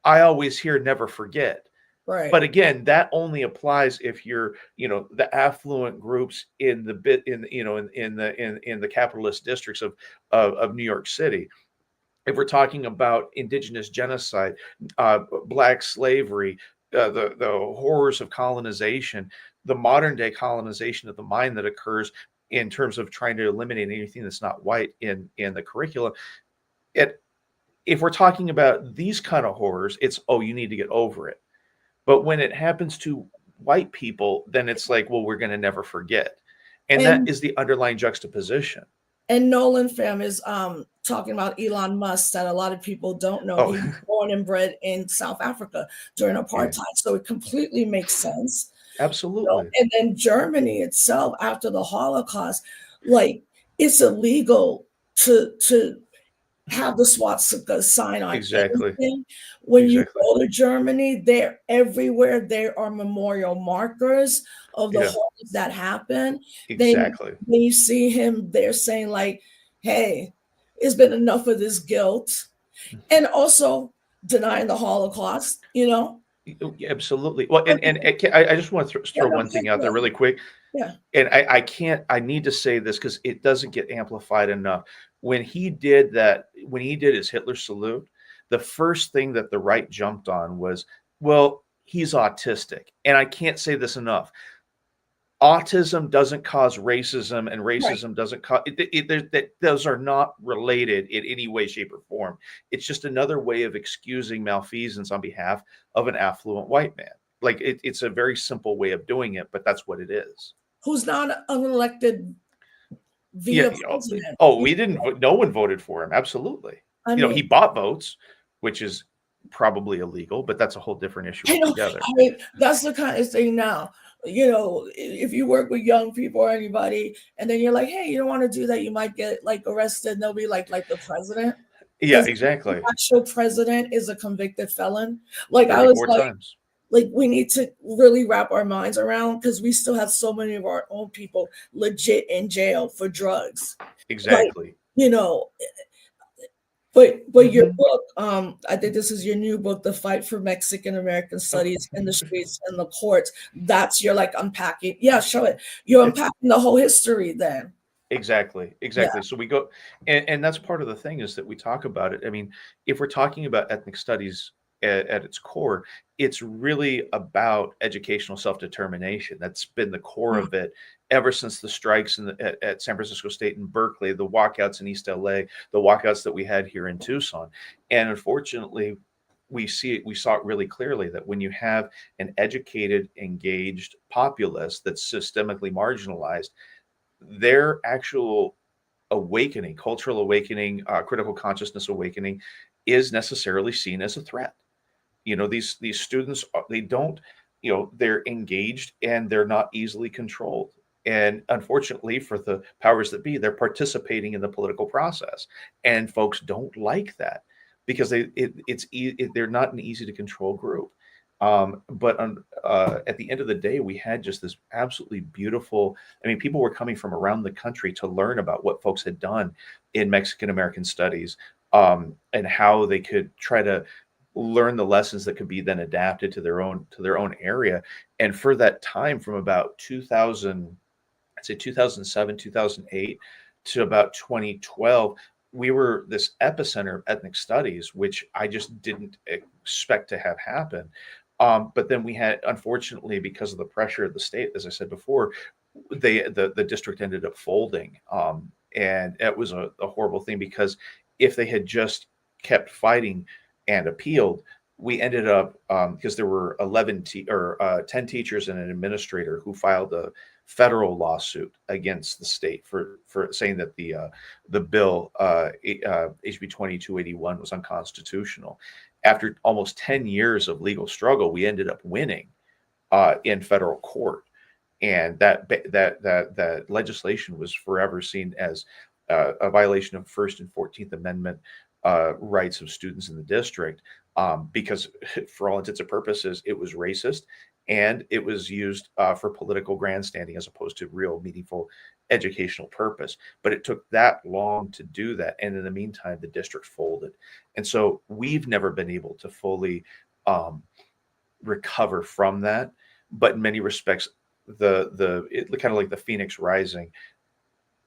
I always hear never forget. Right. But again, that only applies if you're, the affluent groups in the bit in the capitalist districts of New York City. If we're talking about indigenous genocide, black slavery, the horrors of colonization, the modern day colonization of the mind that occurs in terms of trying to eliminate anything that's not white in the curriculum. It If we're talking about these kind of horrors, it's, oh, you need to get over it. But when it happens to white people, then it's like, well, we're going to never forget. And that And is the underlying juxtaposition. Nolan fam is talking about Elon Musk, that a lot of people don't know. Oh, He was born and bred in South Africa during yeah, apartheid, so it completely makes sense. absolutely. And then Germany itself, after the Holocaust, like, it's illegal to have the swastika sign on Exactly. anything. When you Exactly. go to Germany, they're everywhere. There are memorial markers of the Yeah, horrors that happened. Then exactly. when you see him, they're saying like, "Hey, it's been enough of this guilt," and also denying the Holocaust. Yeah, absolutely. Well, I and mean, I just want to yeah, throw no, one thing out there go really ahead. quick. Yeah, And I need to say this because it doesn't get amplified enough. When he did his Hitler salute, the first thing that the right jumped on was, well, he's autistic. And I can't say this enough. Autism doesn't cause racism, and right. racism doesn't cause those are not related in any way, shape, or form. It's just another way of excusing malfeasance on behalf of an affluent white man. Like it's a very simple way of doing it, but that's what it is. Who's not unelected Yeah. via president? Oh, we didn't. No one voted for him. Absolutely. I mean, He bought votes, which is probably illegal, but that's a whole different issue I know. altogether. I mean, that's the kind of thing now. If you work with young people or anybody, and then you're like, "Hey, you don't want to do that," you might get like arrested. And they'll be like the president, Yeah, because the exactly. actual president is a convicted felon. Like, I was 34 times. like, we need to really wrap our minds around, because we still have so many of our own people legit in jail for drugs. Like, Exactly. you know, But your Mhm. book, I think this is your new book, The Fight for Mexican American Oh. Studies in the Streets and the Courts. That's you're like unpacking. Yeah, show it. You're unpacking the whole history then. Exactly, Yeah. exactly. So we go, and that's part of the thing is that we talk about it. I mean, if we're talking about ethnic studies at its core, it's really about educational self-determination. That's been the core Mm. of it ever since the strikes at San Francisco State and Berkeley, the walkouts in East LA, the walkouts that we had here in Tucson. And unfortunately, we saw it really clearly that when you have an educated, engaged populace that's systemically marginalized, their actual awakening, cultural awakening, critical consciousness awakening, is necessarily seen as a threat. These students, they don't, they're engaged and they're not easily controlled. And unfortunately, for the powers that be, they're participating in the political process, and folks don't like that because they're not an easy to control group. But at the end of the day, we had just this absolutely beautiful. I mean, people were coming from around the country to learn about what folks had done in Mexican American studies, and how they could try to learn the lessons that could be then adapted to their own area. And for that time, from about 2000, I'd say 2007, 2008 to about 2012, we were this epicenter of ethnic studies, which I just didn't expect to have happen. But then we had, unfortunately, because of the pressure of the state, as I said before, the district ended up folding, and it was a horrible thing because if they had just kept fighting and appealed, we ended up, because there were 10 teachers and an administrator who filed a federal lawsuit against the state for saying that the bill, HB 2281, was unconstitutional. After almost 10 years of legal struggle, we ended up winning in federal court, and that legislation was forever seen as a violation of First and 14th Amendment rights of students in the district, because for all intents and purposes, it was racist and it was used for political grandstanding as opposed to real meaningful educational purpose. But it took that long to do that, and in the meantime, the district folded, and so we've never been able to fully um, recover from that. But in many respects, kind of like the phoenix rising,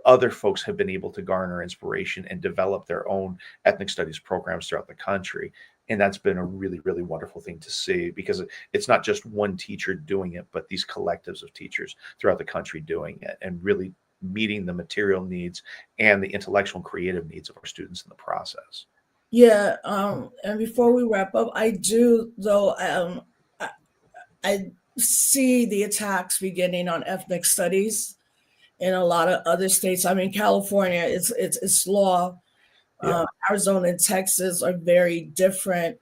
other folks have been able to garner inspiration and develop their own ethnic studies programs throughout the country. And that's been a really, really wonderful thing to see, because it's not just one teacher doing it, but these collectives of teachers throughout the country doing it and really meeting the material needs and the intellectual and creative needs of our students in the process. Yeah. And before we wrap up, I do though. I, I see the attacks beginning on ethnic studies in a lot of other states. I mean, California, it's law. Yeah. Arizona and Texas are very different,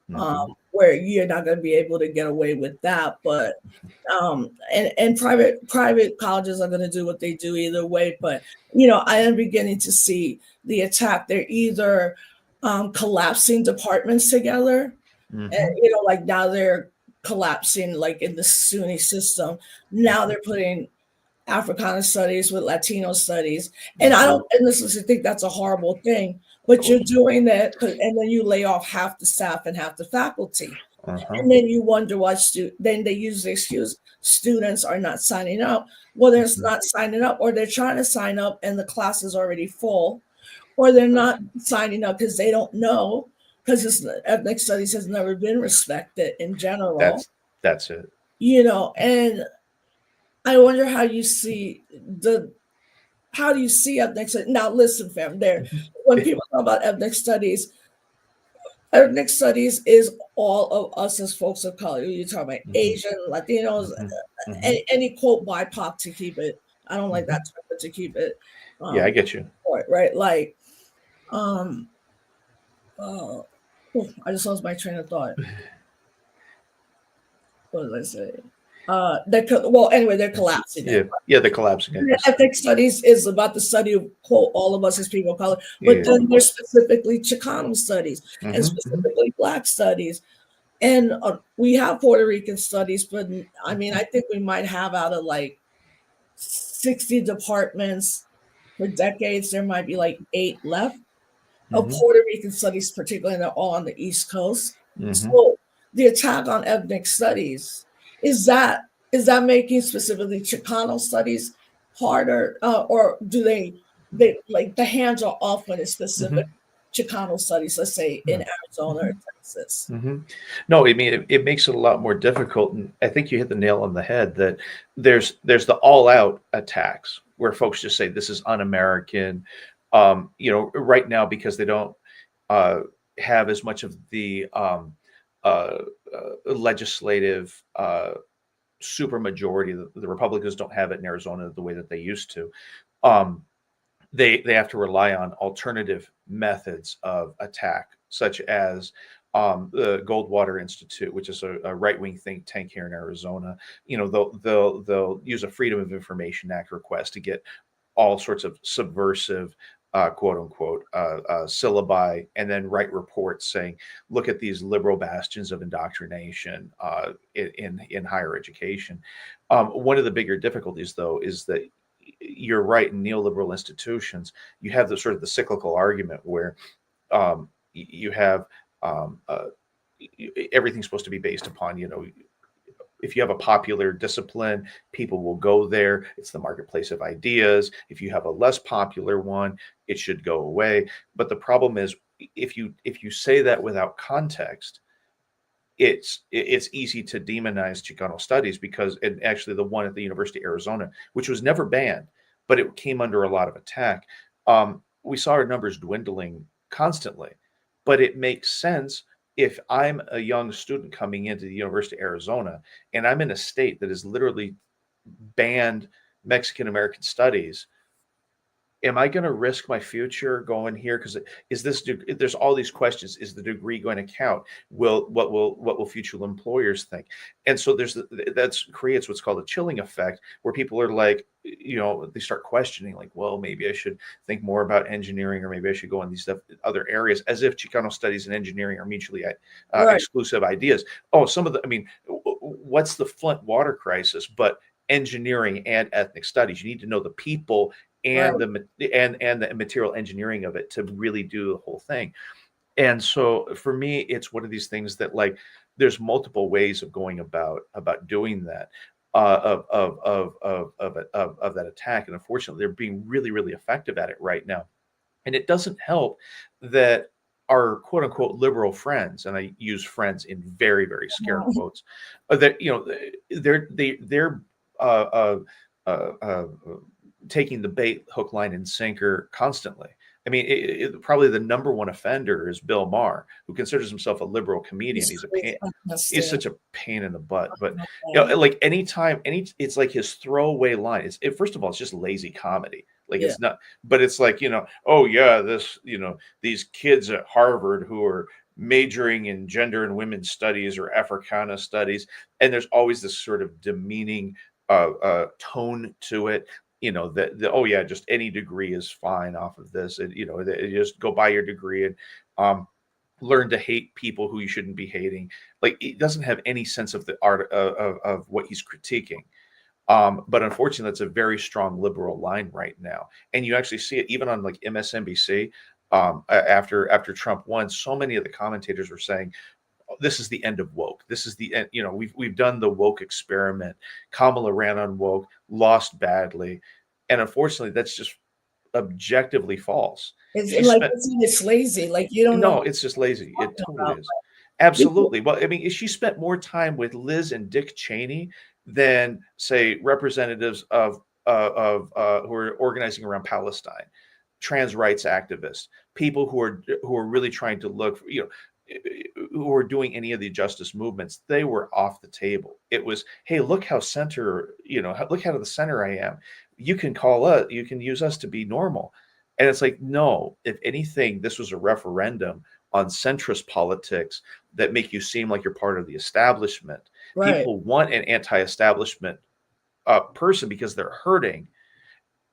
Hmm. where you're not going to be able to get away with that. But and private colleges are going to do what they do either way. But I am beginning to see the attack. They're either collapsing departments together, and Hmm. like now they're collapsing like in the SUNY system. Now they're putting Africana studies with Latino studies. And I Hmm. don't, and this is, I think that's a horrible thing, but you're Totally. doing that, and then you lay off half the staff and half the faculty. Uh-huh. And then you wonder why then they use the excuse students are not signing up. Well, they're Hmm. not signing up, or they're trying to sign up and the class is already full, or they're not signing up because they don't know, because ethnic studies has never been respected in general, That's it. and I wonder how you see the how do you see ethnic studies? Now, listen, fam, there, when people talk about ethnic studies is all of us as folks of color. You're talking about Hmm. Asian, Latinos, Hmm. Hmm. any quote BIPOC to keep it. I don't like that Hmm. term, but to keep it, Yeah, I um, get you. right? Like, um, uh, I just lost my train of thought. What did I say? Well, anyway, they're collapsing it. Yeah, yeah, the collapsing Ethnic studies is about the study of, quote, all of us as people of color, but yeah. then there's specifically Chicano studies and Hmm. Hmm. specifically Black studies. And we have Puerto Rican studies, but I mean, I think we might have out of like 60 departments for decades, there might be like 8 left. of Mhm. Puerto Rican studies, particularly all on the East Coast. Mhm. So the attack on ethnic studies is that making specifically Chicano studies harder, or do they like the hands are off when it's specific Mhm. Chicano studies, let's say in Yeah. Arizona or Mhm. Texas? Mhm. No, I mean, it makes it a lot more difficult, and I think you hit the nail on the head that there's the all-out attacks where folks just say, "This is un-American," right now because they don't, uh, have as much of the, uh, legislative, supermajority. The Republicans don't have it in Arizona the way that they used to. Um, they have to rely on alternative methods of attack, such as the Goldwater Institute, which is a right wing think tank here in Arizona. They'll use a Freedom of Information Act request to get all sorts of subversive, quote unquote, syllabi, and then write reports saying, "Look at these liberal bastions of indoctrination in higher education." One of the bigger difficulties, though, is that you're right, in neoliberal institutions, you have the sort of the cyclical argument where you have um, uh, everything's supposed to be based upon, if you have a popular discipline, people will go there. It's the marketplace of ideas. If you have a less popular one, it should go away. But the problem is, if you say that without context, it's easy to demonize Chicano studies because, and actually the one at the University of Arizona, which was never banned, but it came under a lot of attack. We saw our numbers dwindling constantly, but it makes sense if I'm a young student coming into the University of Arizona and I'm in a state that has literally banned Mexican American studies. Am I going to risk my future going here? Because there's all these questions. Is the degree going to count? What will future employers think? And so that creates what's called a chilling effect, where people are like, they start questioning, like, well, maybe I should think more about engineering, or maybe I should go in these other areas, as if Chicano studies and engineering are mutually Right, exclusive ideas. Oh, I mean, what's the Flint water crisis? But engineering and ethnic studies. You need to know the people right. and the material engineering of it to really do the whole thing. And so for me, it's one of these things that, like, there's multiple ways of going about doing that, of that attack, and unfortunately they're being really, really effective at it right now. And it doesn't help that our quote unquote liberal friends, and I use friends in very, very scare quotes, that they're uh, uh, uh, uh, taking the bait, hook, line, and sinker constantly. I mean, probably the number one offender is Bill Maher, who considers himself a liberal comedian. He's He's a crazy. pain. I can't He's stand such a pain in the butt. But him. like it's like his throwaway line. First of all, it's just lazy comedy. Like, Yeah. it's not, but it's like, oh yeah, these kids at Harvard who are majoring in gender and women's studies or Africana studies, and there's always this sort of demeaning tone to it. Oh yeah, just any degree is fine off of this, and just go buy your degree and um, learn to hate people who you shouldn't be hating. Like, it doesn't have any sense of the art of what he's critiquing. But unfortunately, that's a very strong liberal line right now, and you actually see it even on, like, MSNBC. After Trump won, so many of the commentators were saying, "Oh, this is the end of woke. This is the end. We've done the woke experiment. Kamala ran on woke, lost badly, and unfortunately, that's just objectively false. It's She like spent it's lazy. Like you don't know No, what it's just lazy. you're It talking totally about. is. Absolutely. Well, I mean, she spent more time with Liz and Dick Cheney than, say, representatives who are organizing around Palestine, trans rights activists, people who are really trying to look for, who are doing any of the justice movements. They were off the table. It was, hey, look how center, look how to the center I am. You can call us, you can use us to be normal. And it's like, no, if anything, this was a referendum on centrist politics that make you seem like you're part of the establishment. Right. People want an anti-establishment person because they're hurting,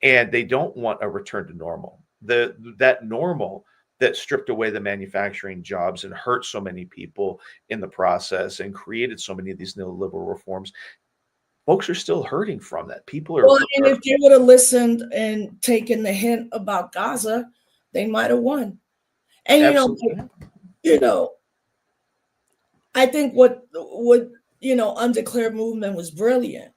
and they don't want a return to normal. That normal that stripped away the manufacturing jobs and hurt so many people in the process and created so many of these neoliberal reforms. Folks are still hurting from that. People Well, and if you would have listened and taken the hint about Gaza, they might have won. And Absolutely. you know, I think what undeclared movement was brilliant.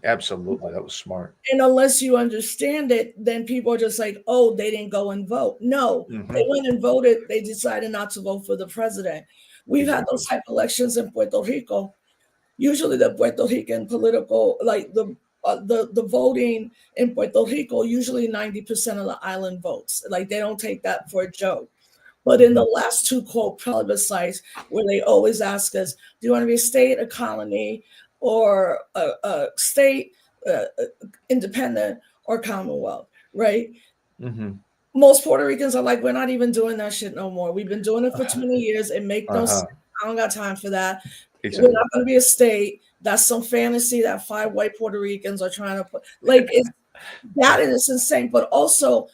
Absolutely. That was smart. And unless you understand it, then people are just like, oh, they didn't go and vote. No, they Hmm. went and voted. They decided not to vote for the president. We've had those Exactly. type of elections in Puerto Rico. Usually, the Puerto Rican political, like the voting in Puerto Rico, usually 90% of the island votes. Like they don't take that for a joke. But in the Hmm. last two quote plebiscites, where they always ask us, do you want to be a state, a colony, or a state, independent, or commonwealth, right? Hmm. Most Puerto Ricans are like, we're not even doing that shit no more. We've been doing it for 20 years. It makes no sense. Uh-huh. I don't got time for that. We're Exactly. not going to be a state. That's some fantasy that five white Puerto Ricans are trying to put. Like, it's that and it's insane. But also,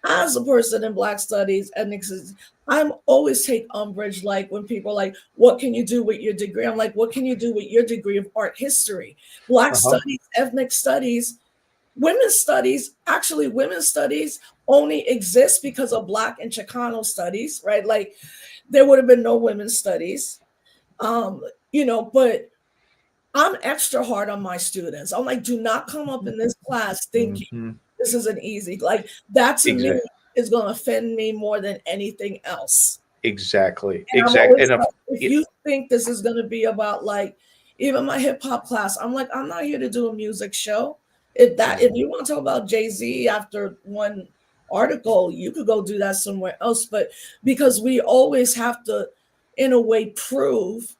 as a person in Black studies, ethnics, I'm always take umbrage like when people are like, what can you do with your degree? I'm like, what can you do with your degree of art history? Black Uh-huh. studies, ethnic studies, women's studies only exist because of Black and Chicano studies, right? Like there would have been no women's studies. Um, but I'm extra hard on my students. I'm like, do not come up in this class thinking Hmm. this is an easy, like that to me Exactly. is going to offend me more than anything else. Exactly. And I'm Exactly. always And like, if yeah, you think this is going to be about like, even my hip hop class, I'm like, I'm not here to do a music show. If exactly. you want to talk about Jay-Z after one article, you could go do that somewhere else. But because we always have to, in a way, prove,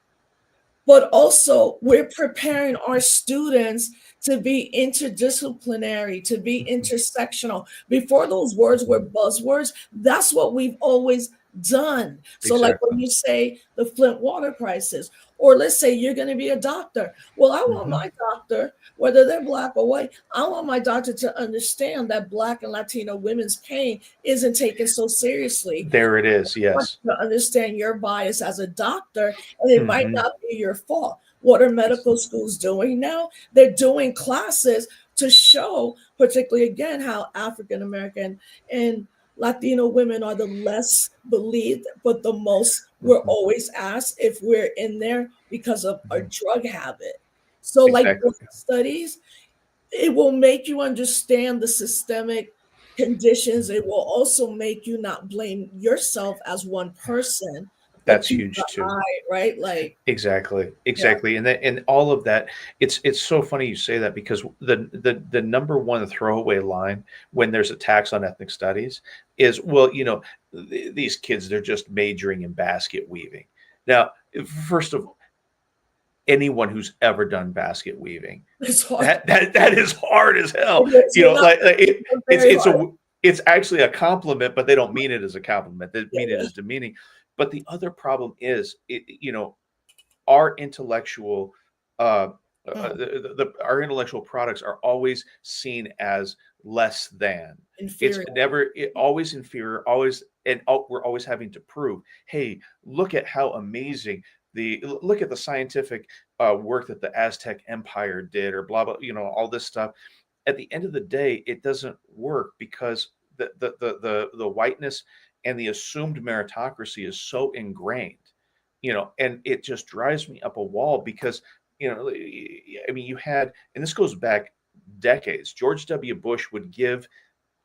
but also we're preparing our students to be interdisciplinary, to be Mhm. intersectional. Before those words were buzzwords, that's what we've always done. So, like when Exactly. you say the Flint water crisis, or let's say you're going to be a doctor. Well, I want Hmm. my doctor, whether they're Black or white, I want my doctor to understand that Black and Latino women's pain isn't taken so seriously. There it is. Want Yes. you to understand your bias as a doctor, and it might Hmm. not be your fault. What are medical schools doing now? They're doing classes to show, particularly again, how African American and Latino women are the less believed, but the most we're Hmm. always asked if we're in there because of our Hmm. drug habit. So, like Exactly. Black studies, it will make you understand the systemic conditions. It will also make you not blame yourself as one person, but That's keep the huge too. eye, right? Like, Exactly, yeah, exactly, and that and all of that. It's so funny you say that because the number one throwaway line when there's attacks on ethnic studies is, well, these kids, they're just majoring in basket weaving. Now, first of all, anyone who's ever done basket weaving, it's hard. that is hard as hell. It is. You're not Like it's very it's hard. a it's actually a compliment, but they don't mean it as a compliment. They Yeah, mean it yeah. as demeaning. But the other problem is, our intellectual Mm, our intellectual products are always seen as less than. It's inferior. always inferior, always, and we're always having to prove, hey, look at how amazing look at the scientific work that the Aztec Empire did, or blah blah, all this stuff. At the end of the day, it doesn't work because the whiteness and the assumed meritocracy is so ingrained, and it just drives me up a wall because, I mean, you had, and this goes back decades. George W. Bush would give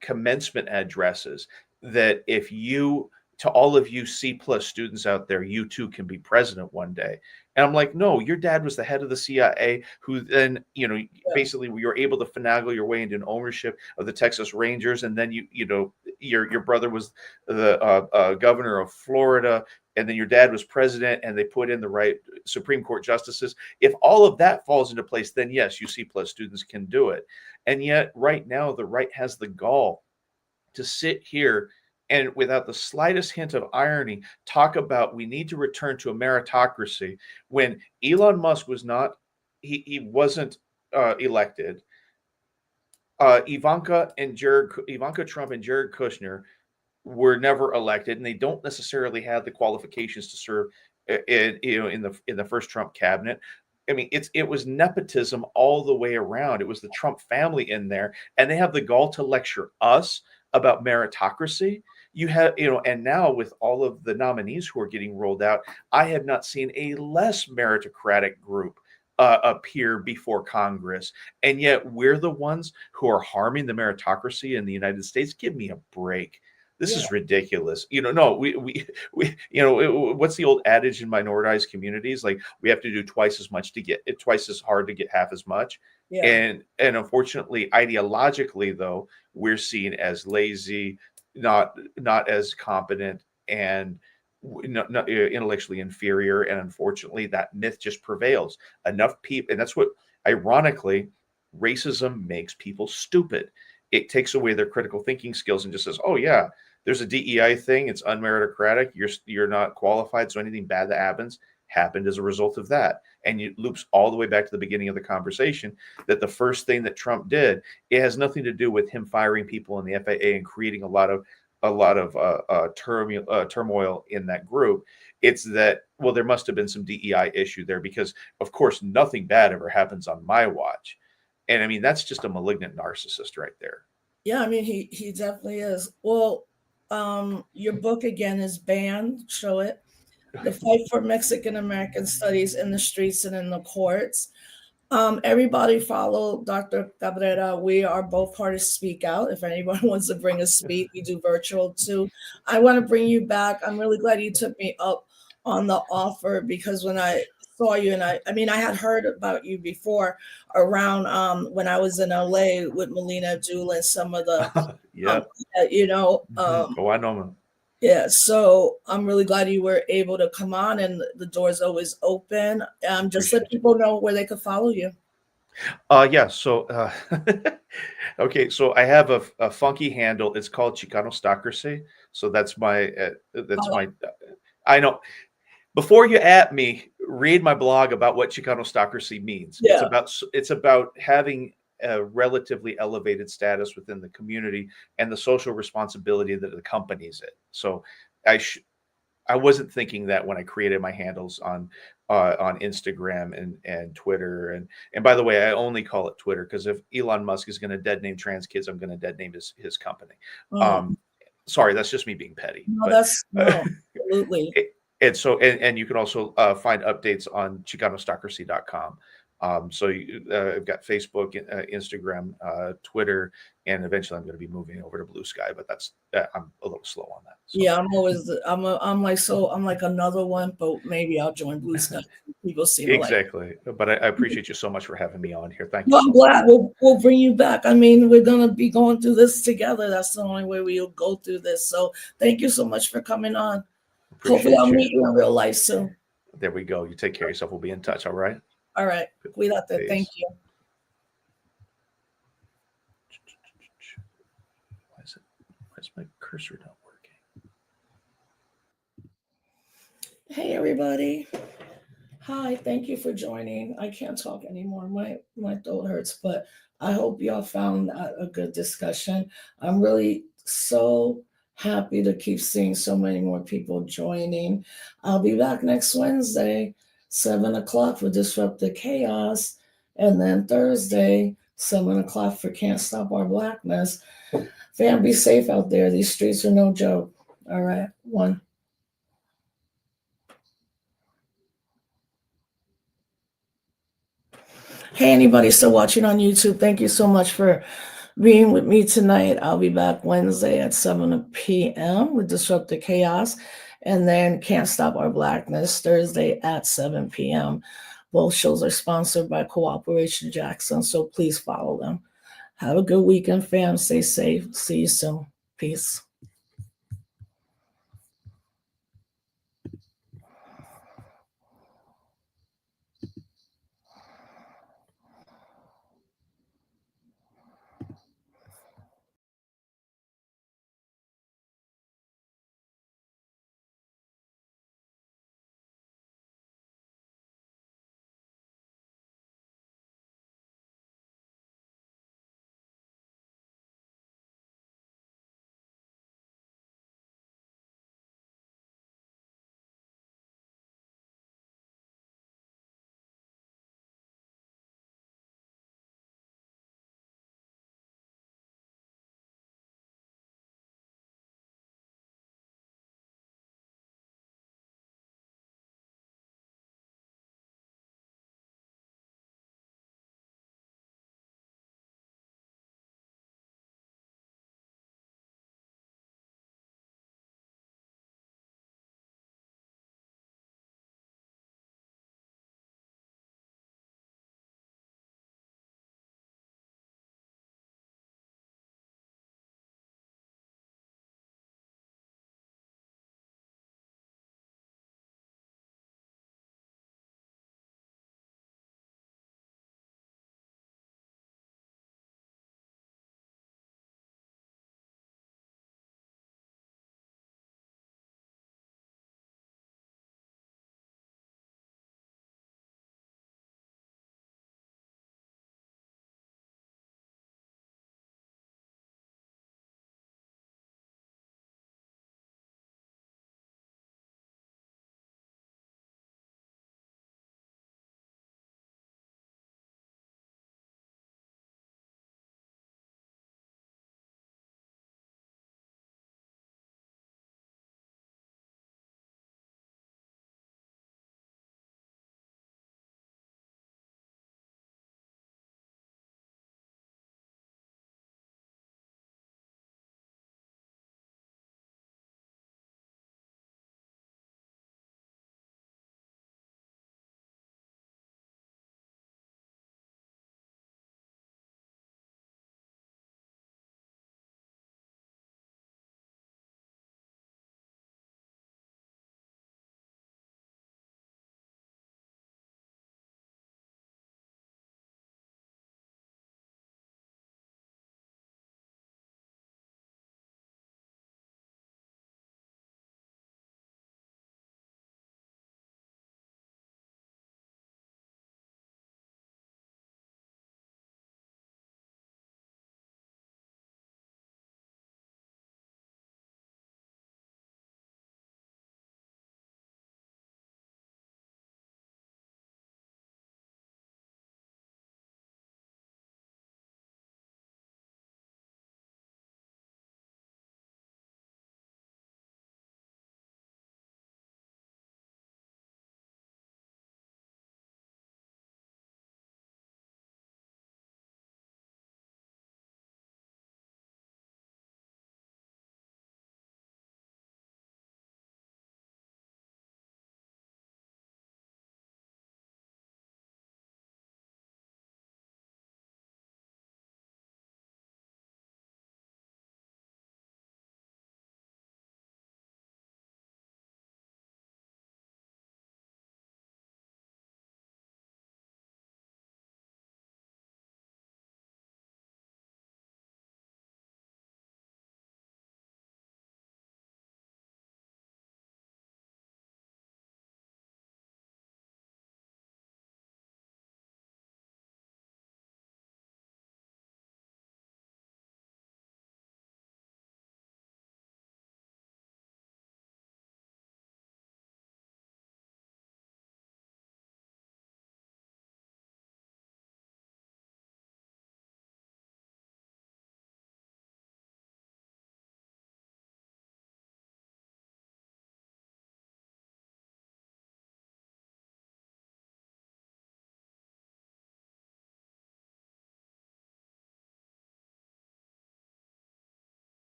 commencement addresses that, if you to all of you C plus students out there, you too can be president one day. And I'm like, no, your dad was the head of the CIA, who then, Yeah. basically you were able to finagle your way into an ownership of the Texas Rangers, and then your brother was the governor of Florida, and then your dad was president, and they put in the right Supreme Court justices. If all of that falls into place, then yes, you C plus students can do it. And yet, right now, the right has the gall to sit here and, without the slightest hint of irony, talk about we need to return to a meritocracy when Elon Musk was not, he wasn't elected. Ivanka Trump and Jared Kushner were never elected, and they don't necessarily have the qualifications to serve in the first Trump cabinet. I mean, it was nepotism all the way around. It was the Trump family in there, and they have the gall to lecture us about meritocracy. you have, and now with all of the nominees who are getting rolled out, I have not seen a less meritocratic group appear before Congress, and yet we're the ones who are harming the meritocracy in the United States. Give me a break. This Yeah. is ridiculous. No, we, what's the old adage in minoritized communities? Like, we have to do twice as much to get it, twice as hard to get half as much. Yeah. And unfortunately, ideologically, though, we're seen as lazy, not as competent, and not intellectually inferior. And unfortunately, that myth just prevails. Enough people, and that's what, ironically, racism makes people stupid. It takes away their critical thinking skills and just says, "Oh yeah, there's a DEI thing. It's unmeritocratic. You're not qualified. So anything bad that happened as a result of that." And it loops all the way back to the beginning of the conversation, that the first thing that Trump did, it has nothing to do with him firing people in the FAA and creating a lot of turmoil in that group. It's that, well, there must have been some DEI issue there, because of course nothing bad ever happens on my watch. And I mean, that's just a malignant narcissist right there. Yeah, I mean, he definitely is. Well, your book again is banned. Show it. The Fight for Mexican American Studies in the Streets and in the Courts. Everybody follow Dr. Cabrera. We are both parties Speak Out. If anyone wants to bring us speak, we do virtual too. I want to bring you back. I'm really glad you took me up on the offer, because when I saw you, and I mean, I had heard about you before around when I was in LA with Melina Abdul and some of the, Yeah. Oh, I know him. Yeah, so I'm really glad you were able to come on, and the door's always open. Just let people know where they could follow you. Yeah. So, okay. So I have a funky handle. It's called Chicanostocracy. So that's my, I know. Before you at me, read my blog about what Chicanostocracy means. Yeah. It's about having a relatively elevated status within the community and the social responsibility that accompanies it. So I wasn't thinking that when I created my handles on Instagram and Twitter, and by the way, I only call it Twitter because if Elon Musk is going to dead name trans kids, I'm going to dead name his company. Sorry, that's just me being petty. No, but, no, absolutely. And so, and you can also find updates on Chicanostocracy.com. So I've got Facebook, Instagram, Twitter, and eventually I'm going to be moving over to Blue Sky, but that's I'm a little slow on that. So. Yeah, I'm like another one, but maybe I'll join Blue Sky. People seem exactly. But I appreciate you so much for having me on here. Thank you. Well, I'm glad we'll bring you back. I mean, we're gonna be going through this together. That's the only way we'll go through this. So thank you so much for coming on. Hopefully I'll meet you in real life soon. There we go. You take care of yourself. We'll be in touch. All right. All right. Cuídate. Thank you. Why is my cursor not working? Hey, everybody. Hi. Thank you for joining. I can't talk anymore. My throat hurts, but I hope y'all found a good discussion. I'm really so happy to keep seeing so many more people joining. I'll be back next Wednesday, 7:00 for Disrupt the Chaos. And then Thursday, 7:00 for Can't Stop Our Blackness. Fam, be safe out there. These streets are no joke. All right. One. Hey, anybody still watching on YouTube, thank you so much for being with me tonight. I'll be back Wednesday at 7 p.m. with Disrupt the Chaos, and then Can't Stop Our Blackness Thursday at 7 p.m. Both shows are sponsored by Cooperation Jackson, so please follow them. Have a good weekend, fam. Stay safe. See you soon. Peace.